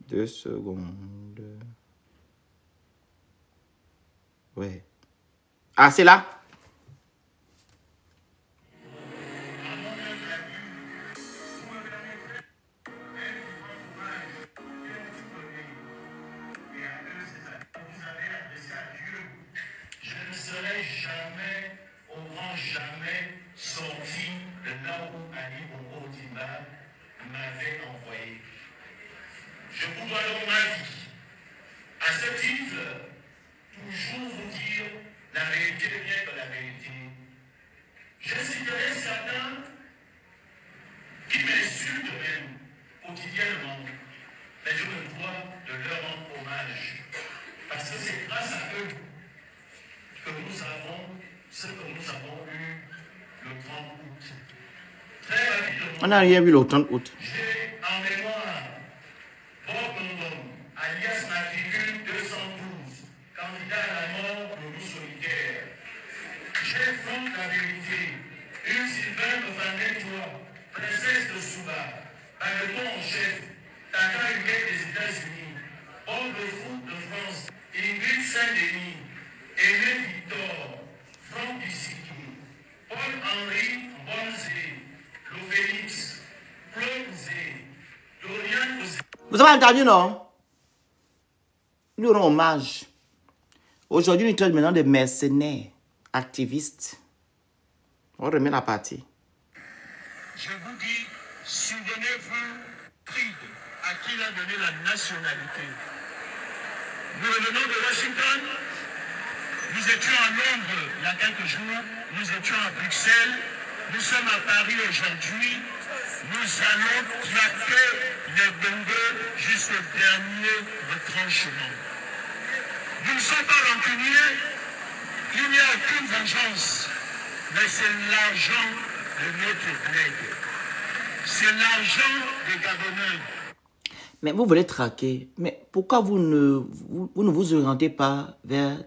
Deux secondes. Ouais. Ah, c'est là? Je vous dois donc ma vie. À ce titre, toujours vous dire la vérité bien que la vérité. Je citerai certains qui m'insultent même quotidiennement, mais je me dois de leur rendre hommage. Parce que c'est grâce à eux que nous avons ce que nous avons eu le 30 août. Très rapidement, On n'a rien vu le 30 août. j'ai en mémoire Bob London, alias matricule 212, candidat à la mort de loup solitaire. J'ai donc la vérité, une Sylvain de Vanettois, princesse de Souba, Baneton en chef, Tata Huguette des États-Unis, Paul de Foot de France, Ingrid Saint-Denis, Aimé Victor, Franck Bissiki, Paul-Henri Bonzé, Lou Félix, Claude Zé, Dorian Ozé. Vous avez entendu, non? Nous rendons hommage. Aujourd'hui, nous traitons maintenant des mercenaires, activistes. On remet la partie. Je vous dis, souvenez-vous, Creed, à qui il a donné la nationalité. Nous revenons de Washington. Nous étions à Londres il y a quelques jours. Nous étions à Bruxelles. Nous sommes à Paris aujourd'hui. Nous allons traquer les Bongo jusqu'au dernier retranchement. Nous ne sommes pas rancuniers. Il n'y a aucune vengeance. Mais c'est l'argent de notre bled. C'est l'argent des Gabonais. Mais vous voulez traquer. Mais pourquoi vous ne vous orientez pas vers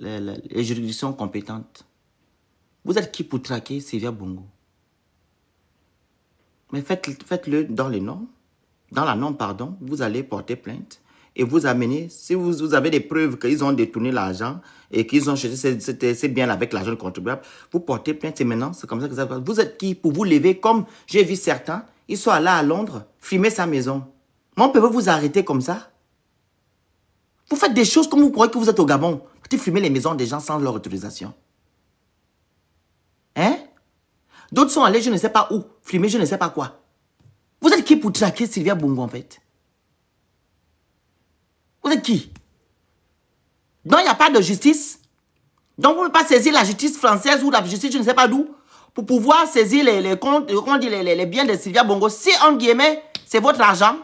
les juridictions compétentes? Vous êtes qui pour traquer Sylvia Bongo? Mais faites-le dans les normes. Dans la norme, pardon. Vous allez porter plainte. Et vous amenez, si vous avez des preuves qu'ils ont détourné l'argent et qu'ils ont acheté ces biens avec l'argent contribuable, vous portez plainte et maintenant, c'est comme ça que ça va. Vous êtes qui pour vous lever comme j'ai vu certains, ils sont allés à Londres, filmer sa maison. Mon peuple vous arrêter comme ça? Vous faites des choses comme vous croyez que vous êtes au Gabon. Vous filmez les maisons des gens sans leur autorisation. Hein? D'autres sont allés, je ne sais pas où, filmer je ne sais pas quoi. Vous êtes qui pour traquer Sylvia Bongo en fait? Vous êtes qui? Donc il n'y a pas de justice. Donc vous ne pouvez pas saisir la justice française ou la justice je ne sais pas d'où pour pouvoir saisir les comptes, les biens de Sylvia Bongo. Si en guillemets, c'est votre argent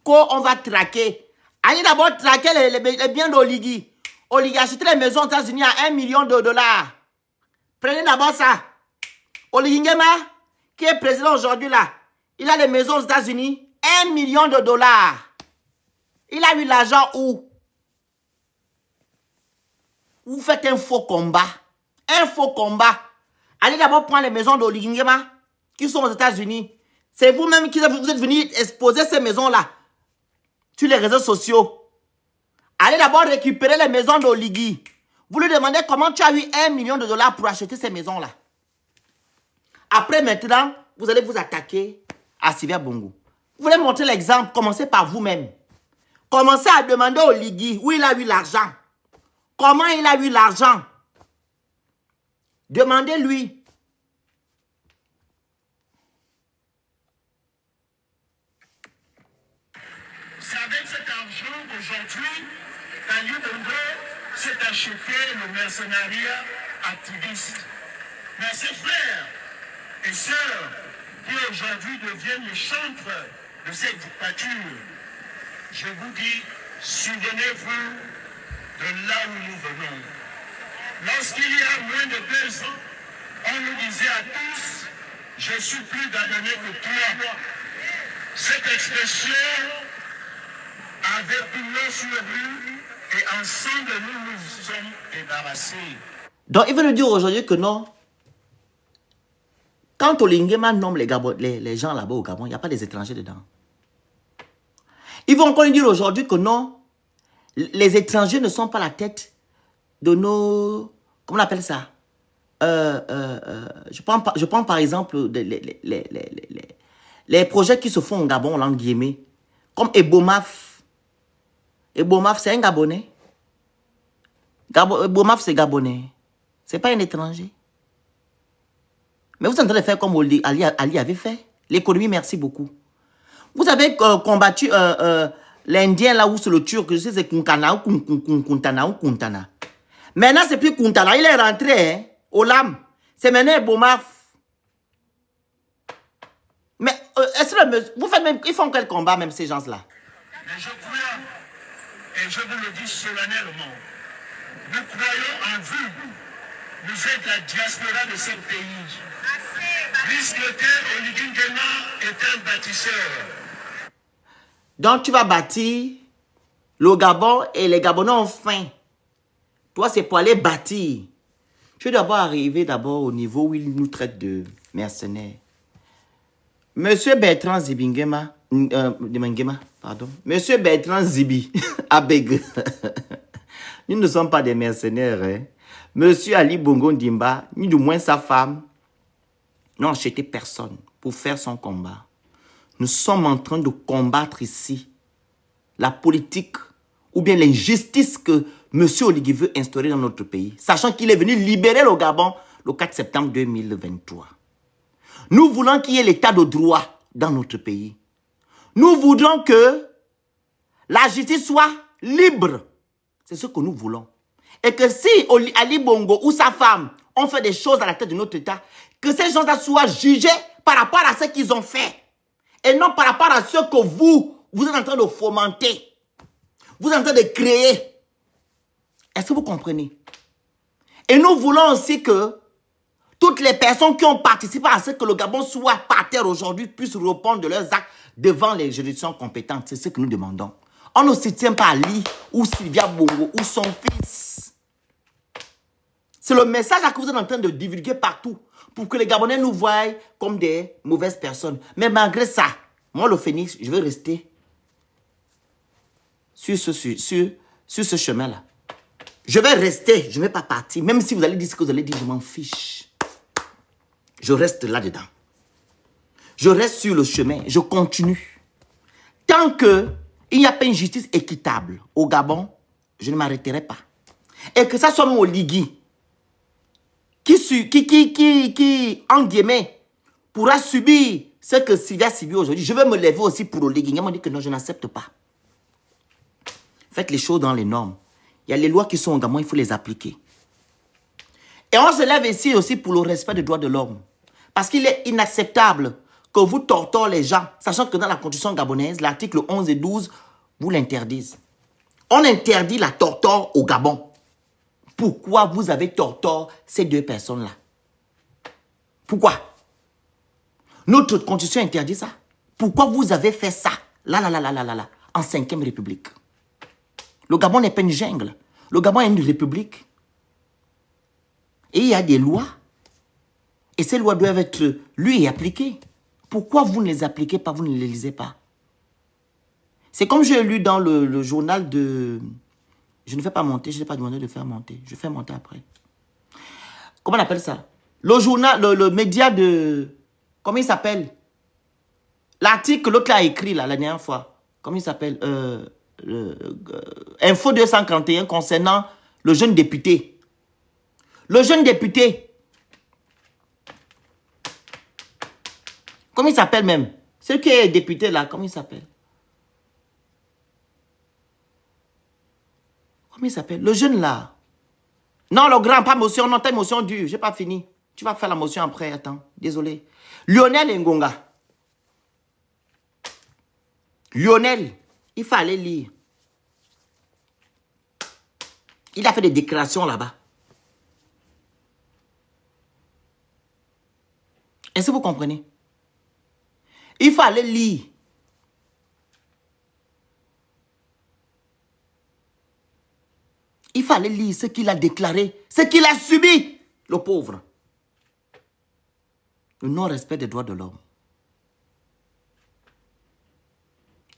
qu'on va traquer. Allez d'abord traquer les biens d'Oligui. Oligui a acheté les maisons aux États-Unis à 1 million de dollars. Prenez d'abord ça. Oligui Nguema, qui est président aujourd'hui là, il a les maisons aux États-Unis, 1 million de dollars. Il a eu l'argent où? Vous faites un faux combat. Un faux combat. Allez d'abord prendre les maisons d'Oligui Nguema qui sont aux États-Unis. C'est vous-même qui vous êtes venu exposer ces maisons-là sur les réseaux sociaux. Allez d'abord récupérer les maisons d'Oligui. Vous lui demandez comment tu as eu 1 million de dollars pour acheter ces maisons-là. Après maintenant, vous allez vous attaquer à Sylvia Bongo. Vous voulez montrer l'exemple, commencez par vous-même. Commencez à demander à Oligui où il a eu l'argent. Comment il a eu l'argent? Demandez-lui. C'est avec cet argent qu'aujourd'hui, Ali Bongo s'est acheté le mercenariat activiste. Mais ses frères et sœurs qui aujourd'hui deviennent les chantres de cette dictature, je vous dis, souvenez-vous de là où nous venons. Lorsqu'il y a moins de 2 ans, on nous disait à tous, je suis plus damné que toi. Cette expression avait pignon sur rue et ensemble nous nous sommes débarrassés. Donc il veut nous dire aujourd'hui que non. Quand Oligui Nguema nomme les gens là-bas au Gabon, il n'y a pas des étrangers dedans. Ils vont encore nous dire aujourd'hui que non, les étrangers ne sont pas la tête de nos... Comment on appelle ça? Je prends par exemple les projets qui se font au Gabon, en guillemets, comme Ebomaf. Ebomaf, c'est un Gabonais. Ebomaf, c'est Gabonais. C'est pas un étranger. Mais vous êtes en train de faire comme Ali avait fait. L'économie, merci beaucoup. Vous avez combattu l'Indien là où c'est le Turc, je sais c'est Kuntana ou Kuntana ou Kuntana. Maintenant, c'est plus Kuntana. Il est rentré hein, au LAM. C'est maintenant Ebomaf. Mais est-ce que vous faites même, ils font quel combat même ces gens-là? Mais je crois, et je vous le dis solennellement, nous croyons en vous. Vous êtes la diaspora de ce pays. Puisque Oligui Nguema est un bâtisseur. Donc tu vas bâtir le Gabon et les Gabonais ont faim. Toi, c'est pour aller bâtir. Tu dois d'abord arriver au niveau où ils nous traitent de mercenaires. Monsieur Bertrand Zibi Nguema, pardon. Monsieur Bertrand Zibi, Abeg. Nous ne sommes pas des mercenaires. Hein. Monsieur Ali Bongo Ndimba, ni du moins sa femme, n'ont acheté personne pour faire son combat. Nous sommes en train de combattre ici la politique ou bien l'injustice que M. Oligui veut instaurer dans notre pays, sachant qu'il est venu libérer le Gabon le 4 septembre 2023. Nous voulons qu'il y ait l'état de droit dans notre pays. Nous voudrons que la justice soit libre. C'est ce que nous voulons. Et que si Ali Bongo ou sa femme ont fait des choses à la tête de notre État, que ces gens-là soient jugés par rapport à ce qu'ils ont fait. Et non par rapport à ce que vous êtes en train de fomenter. Vous êtes en train de créer. Est-ce que vous comprenez? Et nous voulons aussi que toutes les personnes qui ont participé à ce que le Gabon soit par terre aujourd'hui puissent répondre de leurs actes devant les juridictions compétentes. C'est ce que nous demandons. On ne soutient pas Ali ou Sylvia Bongo ou son fils. C'est le message que vous êtes en train de divulguer partout pour que les Gabonais nous voient comme des mauvaises personnes. Mais malgré ça, moi le Phénix, je vais rester sur ce chemin-là. Je vais rester, je ne vais pas partir. Même si vous allez dire ce que vous allez dire, je m'en fiche. Je reste là-dedans. Je reste sur le chemin, je continue. Tant que il n'y a pas une justice équitable au Gabon, je ne m'arrêterai pas. Et que ça soit mon Ligui, qui, en guillemets, pourra subir ce que Sylvia subit aujourd'hui. Je veux me lever aussi pour Oligui. Ils m'ont dit que non, je n'accepte pas. Faites les choses dans les normes. Il y a les lois qui sont au Gabon, il faut les appliquer. Et on se lève ici aussi pour le respect des droits de l'homme. Parce qu'il est inacceptable que vous torturez les gens, sachant que dans la constitution gabonaise, l'article 11 et 12 vous l'interdisent. On interdit la torture au Gabon. Pourquoi vous avez torturé ces deux personnes-là? Pourquoi? Notre constitution interdit ça. Pourquoi vous avez fait ça? Là, en 5e République. Le Gabon n'est pas une jungle. Le Gabon est une république. Et il y a des lois. Et ces lois doivent être lues et appliquées. Pourquoi vous ne les appliquez pas, vous ne les lisez pas? C'est comme j'ai lu dans le journal de... Je ne fais pas monter, je n'ai pas demandé de faire monter. Je fais monter après. Comment on appelle ça? Le journal, le média de... Comment il s'appelle? L'article que l'autre a écrit là, la dernière fois. Comment il s'appelle? Info 241 concernant le jeune député. Le jeune député. Comment il s'appelle même? Celui qui est député là, comment il s'appelle? Comment il s'appelle? Le jeune là. Non, le grand, pas motion. Non, ta motion dure. J'ai pas fini. Tu vas faire la motion après. Attends. Désolé. Lionel Ngonga. Lionel, il fallait lire. Il a fait des déclarations là-bas. Est-ce que vous comprenez? Il fallait lire. Il fallait lire ce qu'il a déclaré, ce qu'il a subi, le pauvre. Le non-respect des droits de l'homme.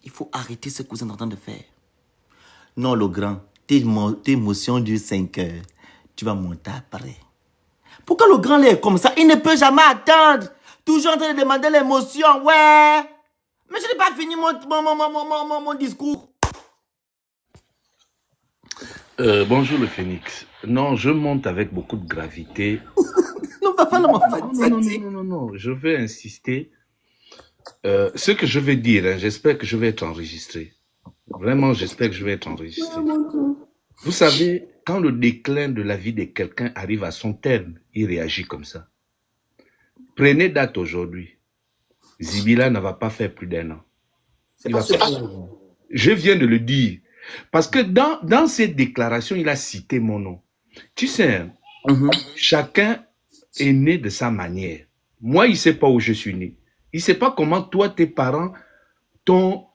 Il faut arrêter ce que vous êtes en train de faire. Non, le grand, tes émotions durent 5 heures. Tu vas monter après. Pourquoi le grand est comme ça? Il ne peut jamais attendre. Toujours en train de demander l'émotion. Ouais. Mais je n'ai pas fini mon discours. Bonjour le Phénix. Non, je monte avec beaucoup de gravité. Non, papa, non, je vais insister. Ce que je vais dire, hein, j'espère que je vais être enregistré. Vraiment, j'espère que je vais être enregistré. Vous savez, quand le déclin de la vie de quelqu'un arrive à son terme, il réagit comme ça. Prenez date aujourd'hui. Zibila ne va pas faire plus d'1 an. Je viens de le dire. Parce que dans cette déclaration, il a cité mon nom. Tu sais, chacun est né de sa manière. Moi, il ne sait pas où je suis né. Il ne sait pas comment toi, tes parents t'ont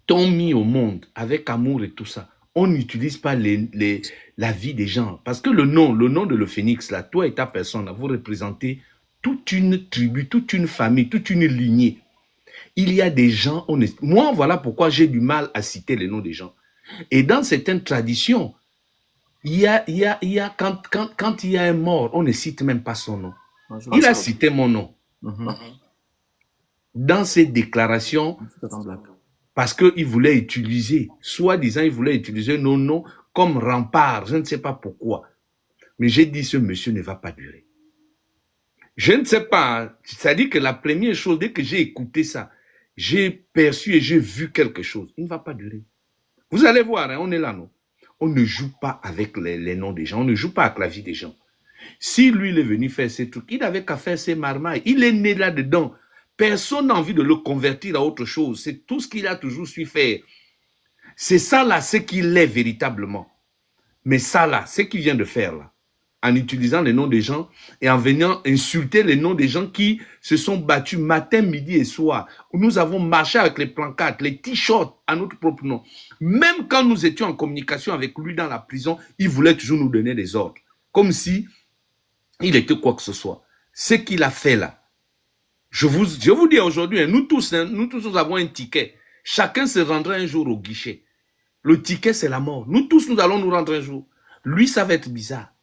mis au monde avec amour et tout ça. On n'utilise pas la vie des gens. Parce que le nom de le Phénix, là, toi et ta personne, là, vous représentez toute une tribu, toute une famille, toute une lignée. Il y a des gens... Moi, voilà pourquoi j'ai du mal à citer les noms des gens. Et dans certaines traditions, quand il y a un mort, on ne cite même pas son nom. Il a cité mon nom. Dans ses déclarations, parce qu'il voulait utiliser, soi-disant, il voulait utiliser nos noms comme rempart. Je ne sais pas pourquoi. Mais j'ai dit, ce monsieur ne va pas durer. Je ne sais pas. C'est-à-dire que la première chose, dès que j'ai écouté ça, j'ai perçu et j'ai vu quelque chose. Il ne va pas durer. Vous allez voir, hein, on est là, non? On ne joue pas avec les noms des gens. On ne joue pas avec la vie des gens. Si lui, il est venu faire ces trucs, il n'avait qu'à faire ses marmailles. Il est né là-dedans. Personne n'a envie de le convertir à autre chose. C'est tout ce qu'il a toujours su faire. C'est ça là, ce qu'il est véritablement. Mais ça là, ce qu'il vient de faire là, en utilisant les noms des gens et en venant insulter les noms des gens qui se sont battus matin, midi et soir. Nous avons marché avec les pancartes, les t-shirts à notre propre nom. Même quand nous étions en communication avec lui dans la prison, il voulait toujours nous donner des ordres. Comme si il était quoi que ce soit. Ce qu'il a fait là, je vous dis aujourd'hui, nous tous, nous avons un ticket. Chacun se rendra un jour au guichet. Le ticket, c'est la mort. Nous tous, nous allons nous rendre un jour. Lui, ça va être bizarre.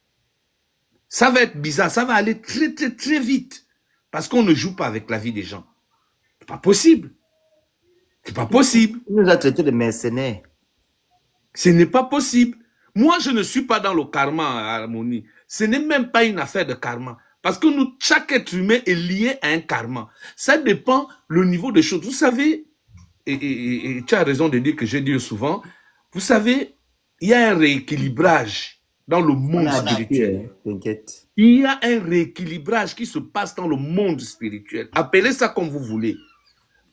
Ça va être bizarre. Ça va aller très, très, très vite. Parce qu'on ne joue pas avec la vie des gens. C'est pas possible. C'est pas possible. Il nous a traités de mercenaires. Ce n'est pas possible. Moi, je ne suis pas dans le karma, Harmonie. Ce n'est même pas une affaire de karma. Parce que nous, chaque être humain est lié à un karma. Ça dépend le niveau des choses. Vous savez, et tu as raison de dire que je dis souvent, vous savez, il y a un rééquilibrage dans le monde spirituel. T'inquiète. Il y a un rééquilibrage qui se passe dans le monde spirituel. Appelez ça comme vous voulez.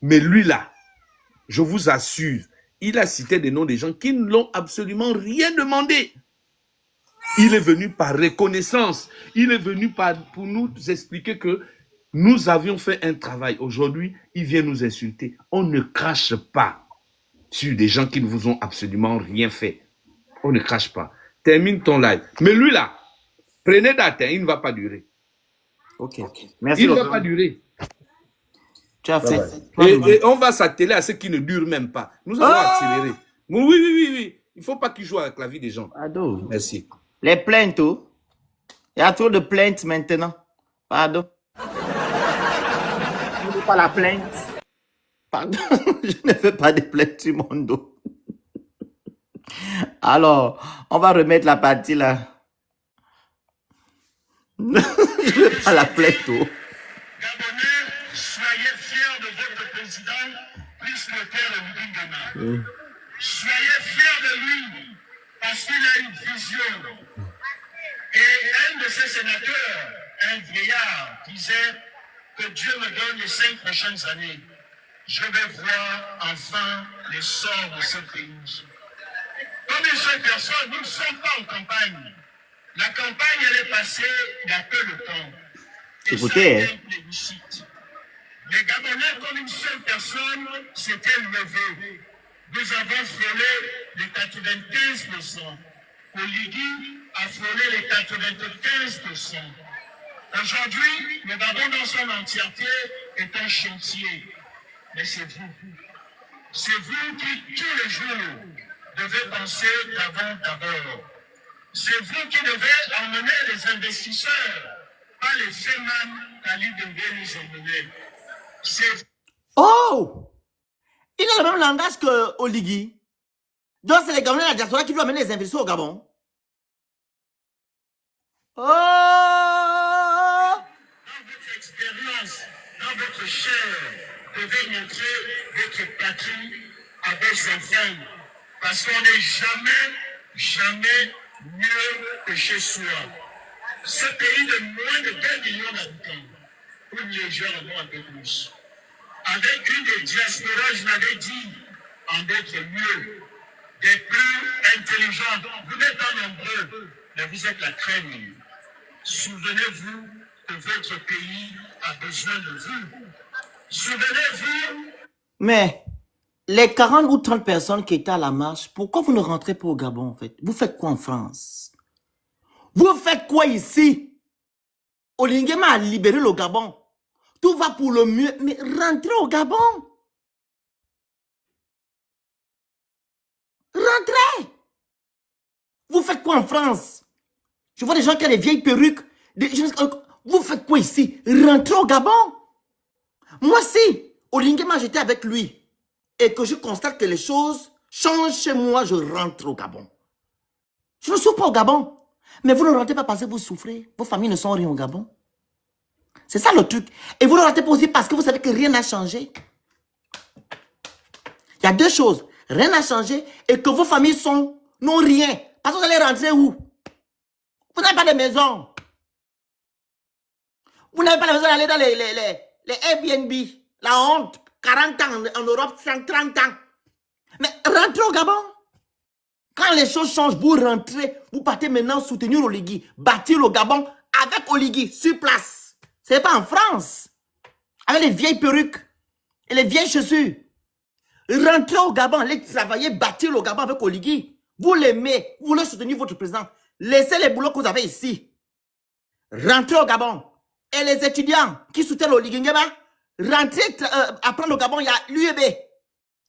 Mais lui là, je vous assure, il a cité des noms des gens qui ne l'ont absolument rien demandé. Il est venu par reconnaissance. Il est venu pour nous expliquer que nous avions fait un travail. Aujourd'hui, il vient nous insulter. On ne crache pas sur des gens qui ne vous ont absolument rien fait. On ne crache pas. Termine ton live. Mais lui là, prenez date, hein, il ne va pas durer. Ok. Merci. Il ne va pas durer. Tu as fait. Et on va s'atteler à ce qui ne dure même pas. Nous allons accélérer. Oui. Il ne faut pas qu'il joue avec la vie des gens. Pardon. Merci. Les plaintes, oh. Il y a trop de plaintes maintenant. Pardon. Je ne veux pas la plainte. Pardon. Je ne fais pas de plaintes sur mon dos. Alors, on va remettre la partie là. Je ne veux pas la plainte, oh. Gabonais, soyez fiers de votre président, plus le père de Mbingana. Soyez fiers de lui, parce qu'il a une vision. Et un de ses sénateurs, un vieillard, disait que Dieu me donne les 5 prochaines années. Je vais voir enfin les sorts de ce pays. Comme une seule personne, nous ne sommes pas en campagne. La campagne, elle est passée il y a peu de temps. Et Écoutez, ça a été un plébiscite. Les Gabonais, comme une seule personne, s'étaient levés. Nous avons frôlé les 95%. Oligui a frôlé les 95%. Aujourd'hui, le Gabon dans son entièreté est un chantier. Mais c'est vous. C'est vous qui, tous les jours, devez penser d'abord. C'est vous qui devez emmener les investisseurs, pas les femmes qu'Ali Dengue nous emmener. C'est oh! Il a le même langage que Oligui. Donc c'est les Gabonais de la diaspora qui doivent amener les investisseurs au Gabon. Oh! dans votre expérience, dans votre chair, devez montrer votre patrie à vos enfants. Parce qu'on n'est jamais mieux que chez soi. Ce pays de moins de 2 millions d'habitants, ou légèrement un peu plus. Avec une des diasporas, je l'avais dit, en d'autres lieux, des plus intelligents. Vous n'êtes pas nombreux, mais vous êtes la crème. Souvenez-vous que votre pays a besoin de vous. Souvenez-vous. Mais les 40 ou 30 personnes qui étaient à la marche, pourquoi vous ne rentrez pas au Gabon en fait? Vous faites quoi en France? Vous faites quoi ici? Olingema a libéré le Gabon. Tout va pour le mieux, mais rentrez au Gabon. Rentrez. Vous faites quoi en France? Je vois des gens qui ont des vieilles perruques. Vous faites quoi ici? Rentrez au Gabon. Moi si Olingema j'étais avec lui et que je constate que les choses changent chez moi, je rentre au Gabon. Je ne souffre pas au Gabon. Mais vous ne rentrez pas parce que vous souffrez. Vos familles ne sont rien au Gabon. C'est ça le truc. Et vous ne rentrez pas aussi parce que vous savez que rien n'a changé. Il y a 2 choses. Rien n'a changé et que vos familles n'ont rien. Parce que vous allez rentrer où? Vous n'avez pas de maison. Vous n'avez pas la maison d'aller dans les Airbnb. La honte. 40 ans en Europe, 30 ans. Mais rentrez au Gabon. Quand les choses changent, vous rentrez. Vous partez maintenant soutenir Oligui. Bâtir le Gabon avec Oligui sur place. Ce n'est pas en France. Avec les vieilles perruques et les vieilles chaussures. Rentrez au Gabon, allez travailler, bâtir le Gabon avec Oligui. Vous l'aimez, vous voulez soutenir votre président. Laissez les boulots que vous avez ici. Rentrez au Gabon. Et les étudiants qui soutiennent Oligui Nguema, rentrez apprendre au Gabon, il y a l'UEB.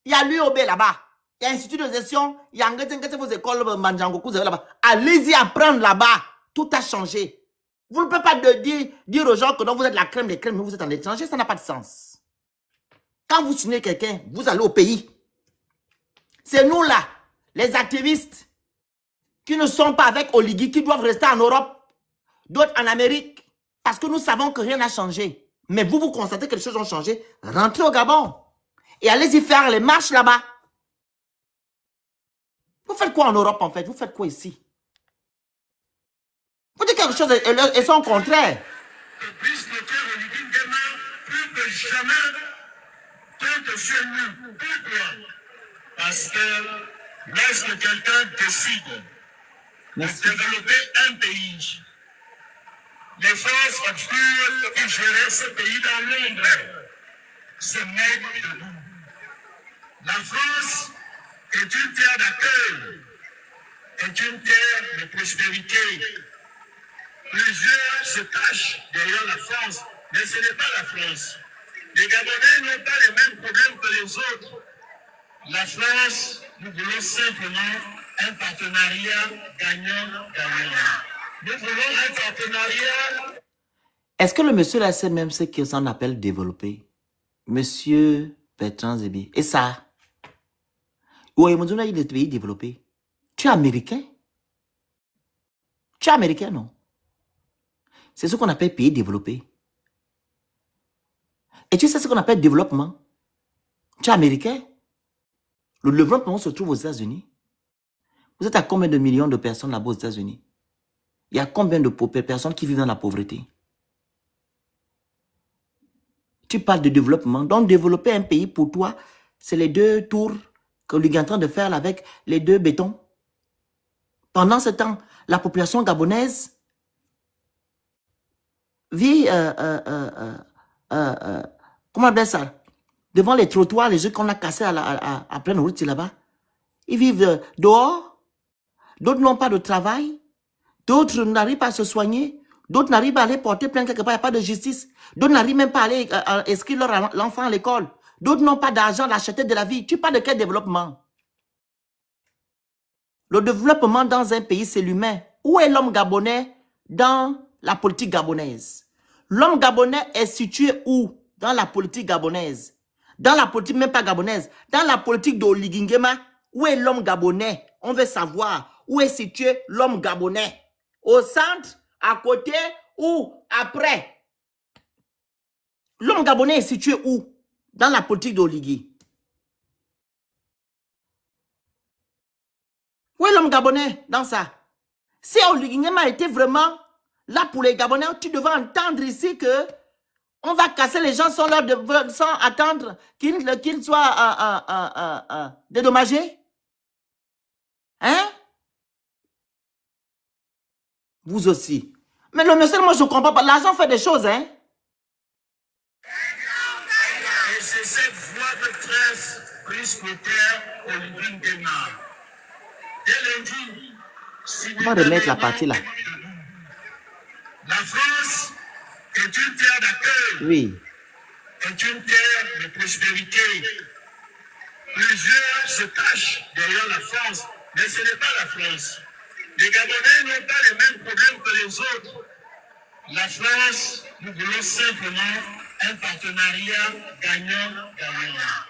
Il y a l'UOB là-bas. Il y a l'Institut de gestion, il y a vos écoles Manjangoku là-bas. Allez-y apprendre là-bas. Tout a changé. Vous ne pouvez pas dire aux gens que non, vous êtes la crème des crèmes, mais vous êtes en étranger, ça n'a pas de sens. Quand vous signez quelqu'un, vous allez au pays. C'est nous là, les activistes, qui ne sont pas avec Oligui, qui doivent rester en Europe, d'autres en Amérique, parce que nous savons que rien n'a changé. Mais vous, vous constatez que les choses ont changé, rentrez au Gabon et allez-y faire les marches là-bas. Vous faites quoi en Europe en fait? Vous faites quoi ici? Vous dites quelque chose et son contraire. Que puisse le cœur Oligui Nguema plus que jamais compte sur nous. Pourquoi? Parce que lorsque quelqu'un décide de développer un pays, les forces obscures qui géraient ce pays dans l'ombre se mettent debout. La France est une terre d'accueil, est une terre de prospérité. Plusieurs se cachent derrière la France, mais ce n'est pas la France. Les Gabonais n'ont pas les mêmes problèmes que les autres. La France, nous voulons simplement un partenariat gagnant-gagnant. Nous voulons un partenariat. Est-ce que le monsieur là sait même ce qu'on appelle développer? Monsieur Bertrand Zébi. Et ça? Oui, il est des pays développés. Tu es américain? Tu es américain, non? C'est ce qu'on appelle pays développé. Et tu sais ce qu'on appelle développement? Tu es américain? Le développement se trouve aux États-Unis. Vous êtes à combien de millions de personnes là-bas aux États-Unis? Il y a combien de personnes qui vivent dans la pauvreté? Tu parles de développement. Donc, développer un pays pour toi, c'est les 2 tours que lui est en train de faire avec les 2 bétons. Pendant ce temps, la population gabonaise vit, comment on appelle ça? Devant les trottoirs, les jeux qu'on a cassés à pleine route là-bas. Ils vivent dehors. D'autres n'ont pas de travail. D'autres n'arrivent pas à se soigner. D'autres n'arrivent pas à aller porter plainte quelque part, il n'y a pas de justice. D'autres n'arrivent même pas à aller inscrire l'enfant à l'école. D'autres n'ont pas d'argent d'acheter de la vie. Tu parles de quel développement? Le développement dans un pays, c'est l'humain. Où est l'homme gabonais dans la politique gabonaise? L'homme gabonais est situé où dans la politique gabonaise? Dans la politique même pas gabonaise. Dans la politique d'Oligui Nguema, où est l'homme gabonais? On veut savoir où est situé l'homme gabonais. Au centre, à côté ou après? L'homme gabonais est situé où? Dans la politique d'Oligui. Où est l'homme gabonais dans ça? Si Oligui Nguema était vraiment là pour les Gabonais, tu devais entendre ici que on va casser les gens sans attendre qu'ils soient dédommagés. Hein? Vous aussi. Mais le monsieur, moi je ne comprends pas. L'argent fait des choses, hein? Et c'est cette voie de tresse prise pour terre Oligui Nguema. Dès lundi, on va remettre la partie là. La France est une terre d'accueil. Oui. Est une terre de prospérité. Plusieurs se cachent derrière la France, mais ce n'est pas la France. Les Gabonais n'ont pas les mêmes problèmes que les autres. La France, nous voulons simplement un partenariat gagnant-gagnant.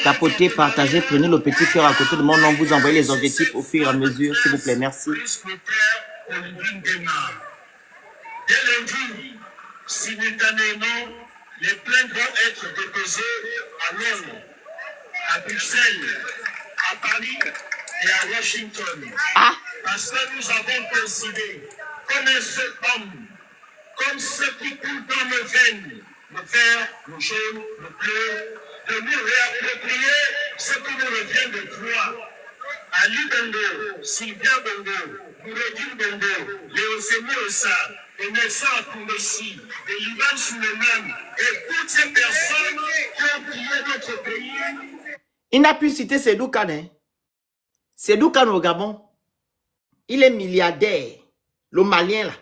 Tapotez, partagez, prenez le petit cœur à côté de mon nom, vous envoyez les objectifs au fur et à mesure, s'il vous plaît, merci. Dès lundi, simultanément, les plaintes vont être déposées à Londres, à Bruxelles, à Paris et à Washington. Ah! Parce que nous avons considéré comme un seul homme, comme ceux qui coulent dans nos veines, le vert, le jaune, le bleu, de nous réapproprier ce qui nous revient de droit. Ali Bongo, Sylvia Bongo, Noureddin Bongo, Léocémie Ossa, et Nelson Akoumessi, et Ivan Suleiman, et toutes ces personnes qui ont pillé notre pays. Il n'a pu citer Seydou Kane. Hein? Seydou Kane au Gabon. Il est milliardaire. Le Malien là.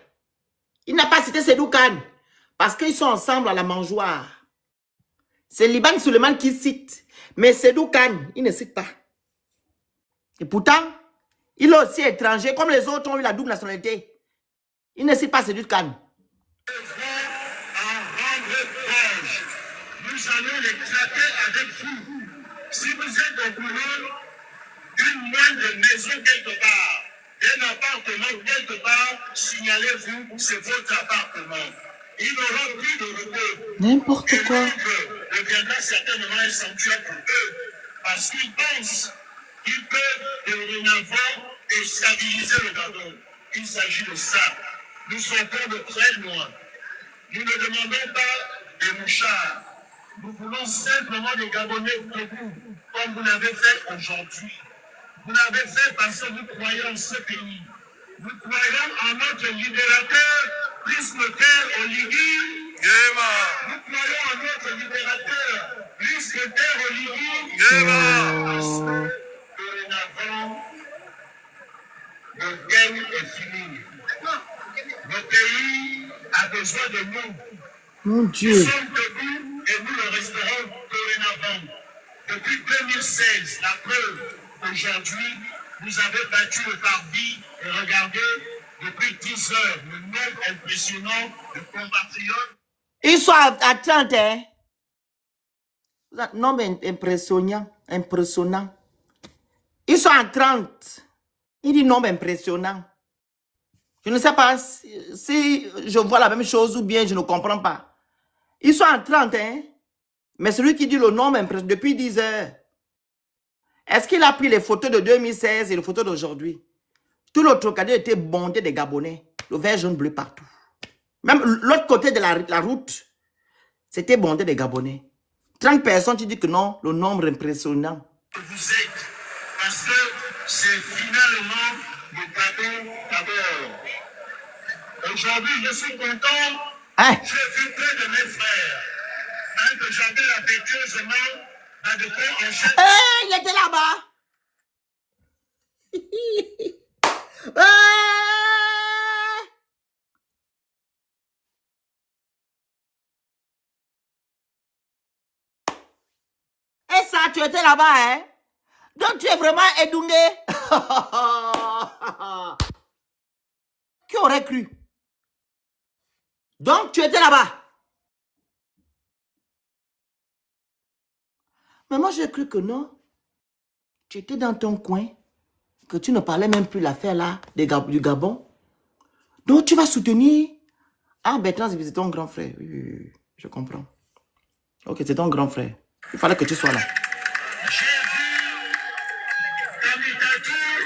Il n'a pas cité Seydou Kane. Parce qu'ils sont ensemble à la mangeoire. C'est Liban Suleiman qui cite. Mais Seydou Kane, il ne cite pas. Et pourtant, il est aussi étranger, comme les autres ont eu la double nationalité. Il ne cite pas Seydou Kane. Nous nous allons les traiter avec vous. Si vous êtes au courant d'une moindre maison quelque part, d'un appartement quelque part, signalez-vous, c'est votre appartement. Il n'aura plus de repos. N'importe quoi. Et l'ombre deviendra certainement un sanctuaire pour eux, parce qu'ils pensent qu'ils peuvent dorénavant stabiliser le Gabon. Il s'agit de ça. Nous sortons de très loin. Nous ne demandons pas des mouchards. Nous voulons simplement des Gabonais pour vous, comme vous l'avez fait aujourd'hui. Vous l'avez fait parce que nous croyons en ce pays. Nous croyons en notre libérateur, plus le père Oligui. Nous croyons en notre libérateur, plus le père Oligui. Parce que dorénavant, le game est fini. Le pays a besoin de nous. Mon Dieu. Nous sommes debout et nous le resterons dorénavant. Depuis 2016, la preuve, aujourd'hui, vous avez battu le parvis et regardez, depuis 10 heures, le nombre impressionnant de compatriotes. Ils sont à 30, hein? Nombre impressionnant. Ils sont à 30. Il dit nombre impressionnant. Je ne sais pas si je vois la même chose ou bien je ne comprends pas. Ils sont à 30, hein? Mais celui qui dit le nombre impressionnant depuis 10 heures, est-ce qu'il a pris les photos de 2016 et les photos d'aujourd'hui? Tout le Trocadéro était bondé de Gabonais. Le vert, jaune, bleu partout. Même l'autre côté de la route, c'était bondé de Gabonais. 30 personnes, tu dis que non, le nombre impressionnant. Vous êtes, parce que c'est finalement le Gabon d'abord. Aujourd'hui, je suis content. Hein? J'ai vu près de mes frères. Un que j'appelle affectueusement Badeko en chef. Hey, il était là-bas. Et ça, tu étais là-bas, hein? Donc tu es vraiment Edungé. Qui aurait cru? Donc tu étais là-bas. Mais moi j'ai cru que non. Tu étais dans ton coin. Que tu ne parlais même plus l'affaire là du Gabon. Donc tu vas soutenir. Ah, Bertrand, c'est ton grand frère. Oui, je comprends. Ok, c'est ton grand frère. Il fallait que tu sois là. J'ai vu candidature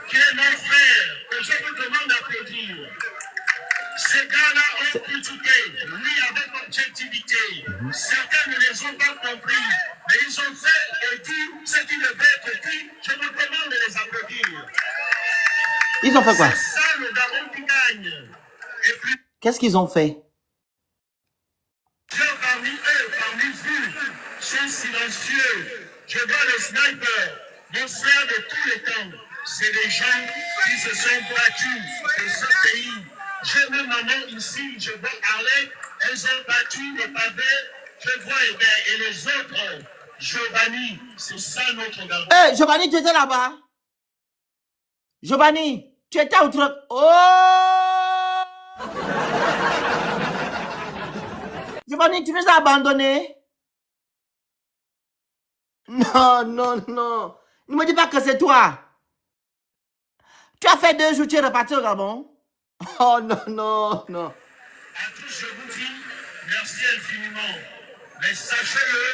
qui est mon frère, que je vous demande d'applaudir. Ces gars-là ont critiqué, oui, avec objectivité. Certains ne les ont pas compris, mais ils ont fait et dit ce qui devait être dit. Je vous demande de les applaudir. Ils ont fait quoi? C'est ça le Gabon qui gagne. Et puis, Qu'est-ce qu'ils ont fait? parmi eux, parmi vous, sont silencieux. Je vois les snipers, mon frère de tous les temps. C'est des gens qui se sont battus pour ce pays. J'ai mes mamans ici, je vois Arlette, elles ont battu le pavé. Je vois Hébert et les autres. Giovanni, c'est ça notre Gabon. Hey, Giovanni, tu étais là-bas? Giovanni, tu étais outre... Oh! Giovanni, tu nous as abandonnés? Non, non, non. Ne me dis pas que c'est toi. Tu as fait 2 jours, tu es reparti au Gabon? Oh non, non, non. À tous, je vous dis merci infiniment. Mais sachez-le,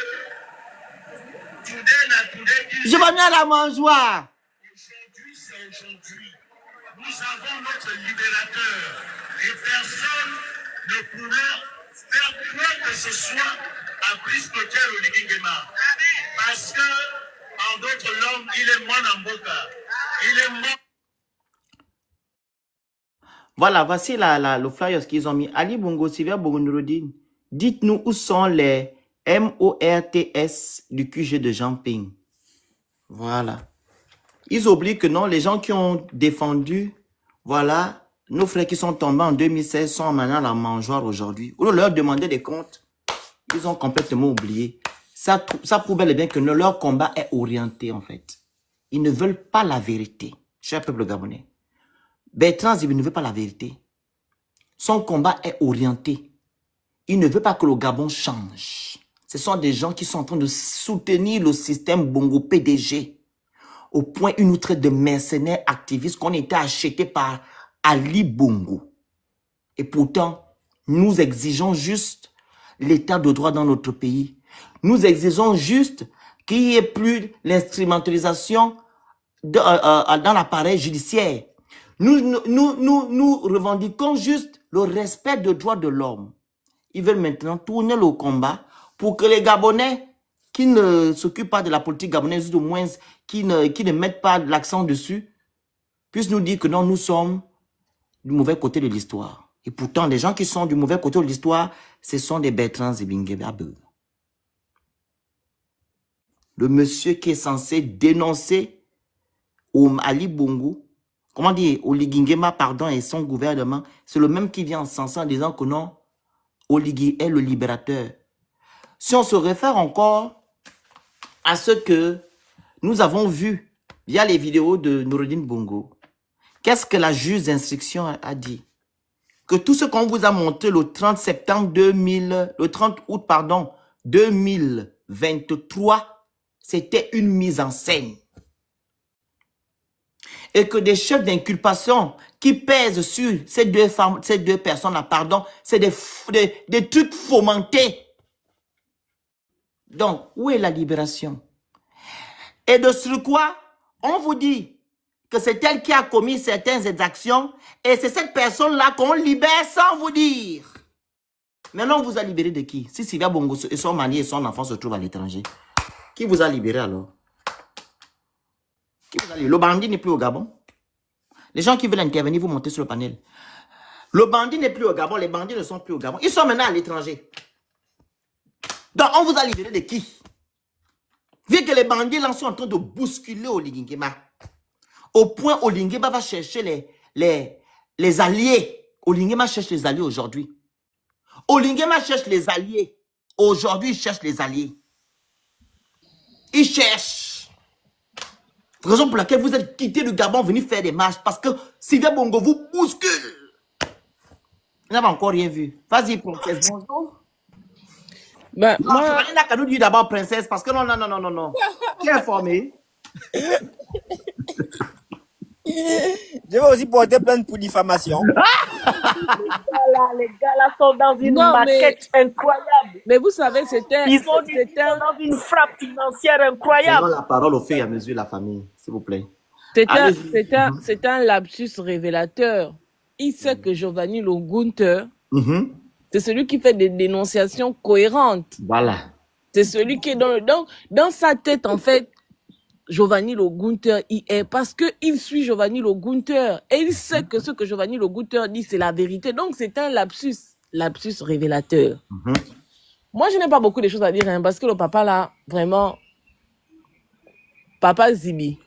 today, Giovanni à la mangeoire. aujourd'hui, c'est aujourd'hui. Nous avons notre libérateur. Et personne ne pourra faire quoi que ce soit à Brice Potter ou Ligingema. Parce que, en d'autres langues, il est Mwanamboka. Il est mort. Voilà, voici le flyer qu'ils ont mis. Ali Bongo, Sylvia Bogonurodine, dites-nous où sont les MORTS du QG de Jean Ping. Voilà. Ils oublient que non, les gens qui ont défendu, voilà, nos frères qui sont tombés en 2016 sont maintenant à la mangeoire aujourd'hui. On leur demandait des comptes. Ils ont complètement oublié. Ça prouve bel et bien que leur combat est orienté, en fait. Ils ne veulent pas la vérité, cher peuple gabonais. Bertrand Zibi ne veut pas la vérité. Son combat est orienté. Il ne veut pas que le Gabon change. Ce sont des gens qui sont en train de soutenir le système Bongo PDG. Au point où ils nous traitent de mercenaires activistes qu'on était achetés par Ali Bongo. Et pourtant, nous exigeons juste l'état de droit dans notre pays. Nous exigeons juste qu'il n'y ait plus l'instrumentalisation dans l'appareil judiciaire. Nous revendiquons juste le respect des droits de l'homme. Ils veulent maintenant tourner le combat pour que les Gabonais qui ne s'occupent pas de la politique gabonaise, ou au moins qui ne mettent pas l'accent dessus, puissent nous dire que non, nous sommes du mauvais côté de l'histoire. Et pourtant, les gens qui sont du mauvais côté de l'histoire, ce sont des Bertrand Zébingué-Babeu. Le monsieur qui est censé dénoncer Ali Bongo, comment dire, Oligui Nguema, pardon, et son gouvernement, c'est le même qui vient en sens en disant que non, Oligui est le libérateur. Si on se réfère encore à ce que nous avons vu via les vidéos de Noureddine Bongo, qu'est-ce que la juge d'instruction a dit? Que tout ce qu'on vous a montré le 30 août, pardon, 2023, c'était une mise en scène. Et que des chefs d'inculpation qui pèsent sur ces deux femmes, ces deux personnes-là, pardon, c'est des trucs fomentés. Donc, où est la libération? Et de ce quoi, on vous dit que c'est elle qui a commis certaines exactions et c'est cette personne-là qu'on libère sans vous dire. Maintenant, on vous a libéré de qui? Si Sylvia Bongo et son mari et son enfant se trouvent à l'étranger, qui vous a libéré alors? Qui vous a libéré? Le bandit n'est plus au Gabon. Les gens qui veulent intervenir, vous montez sur le panel. Le bandit n'est plus au Gabon, les bandits ne sont plus au Gabon. Ils sont maintenant à l'étranger. Donc, on vous a libéré de qui? Vu que les bandits là sont en train de bousculer Oligui Nguema. Au point où Oligui Nguema va chercher les alliés. Oligui Nguema cherche les alliés aujourd'hui. Oligui Nguema cherche les alliés. Aujourd'hui, il cherche les alliés. Il cherche. Raison pour laquelle vous êtes quitté le Gabon, venu faire des marches. Parce que Sylvia Bongo vous bouscule. Vous n'avez encore rien vu. Vas-y, princesse. Bonjour. Ben, Non, moi, il n'a qu'à nous dire d'abord princesse. Parce que non. Qui est informé? Je vais aussi porter plainte pour diffamation. Les gars là sont dans une non, maquette incroyable. mais vous savez, c'était Ils sont dans une frappe financière Donnons incroyable. la parole au fur et à mesure, la famille, s'il vous plaît. c'est un lapsus révélateur. Il sait que Giovanni Logunter, c'est celui qui fait des dénonciations cohérentes. Voilà. C'est celui qui est dans sa tête, en fait. Giovanni Logunter y est parce qu'il suit Giovanni Logunter et il sait que ce que Giovanni Logunter dit, c'est la vérité. Donc, c'est un lapsus révélateur. Moi, je n'ai pas beaucoup de choses à dire hein, parce que le papa, là, vraiment, papa Zibi.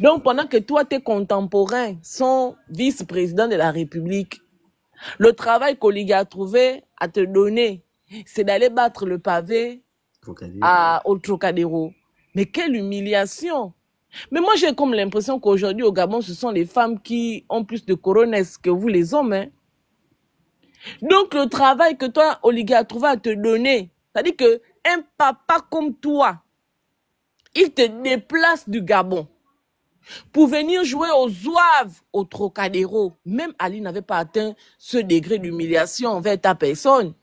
Donc, pendant que toi, tes contemporains sont vice-présidents de la République, le travail qu'Oligui a trouvé à te donner, c'est d'aller battre le pavé au Trocadéro. Mais quelle humiliation! Mais moi, j'ai comme l'impression qu'aujourd'hui, au Gabon, ce sont les femmes qui ont plus de coronesses que vous, les hommes. Hein. Donc, le travail que toi, Oligui, a trouvé à te donner, c'est-à-dire qu'un papa comme toi, il te déplace du Gabon pour venir jouer aux zouaves au Trocadéro. Même Ali n'avait pas atteint ce degré d'humiliation envers ta personne.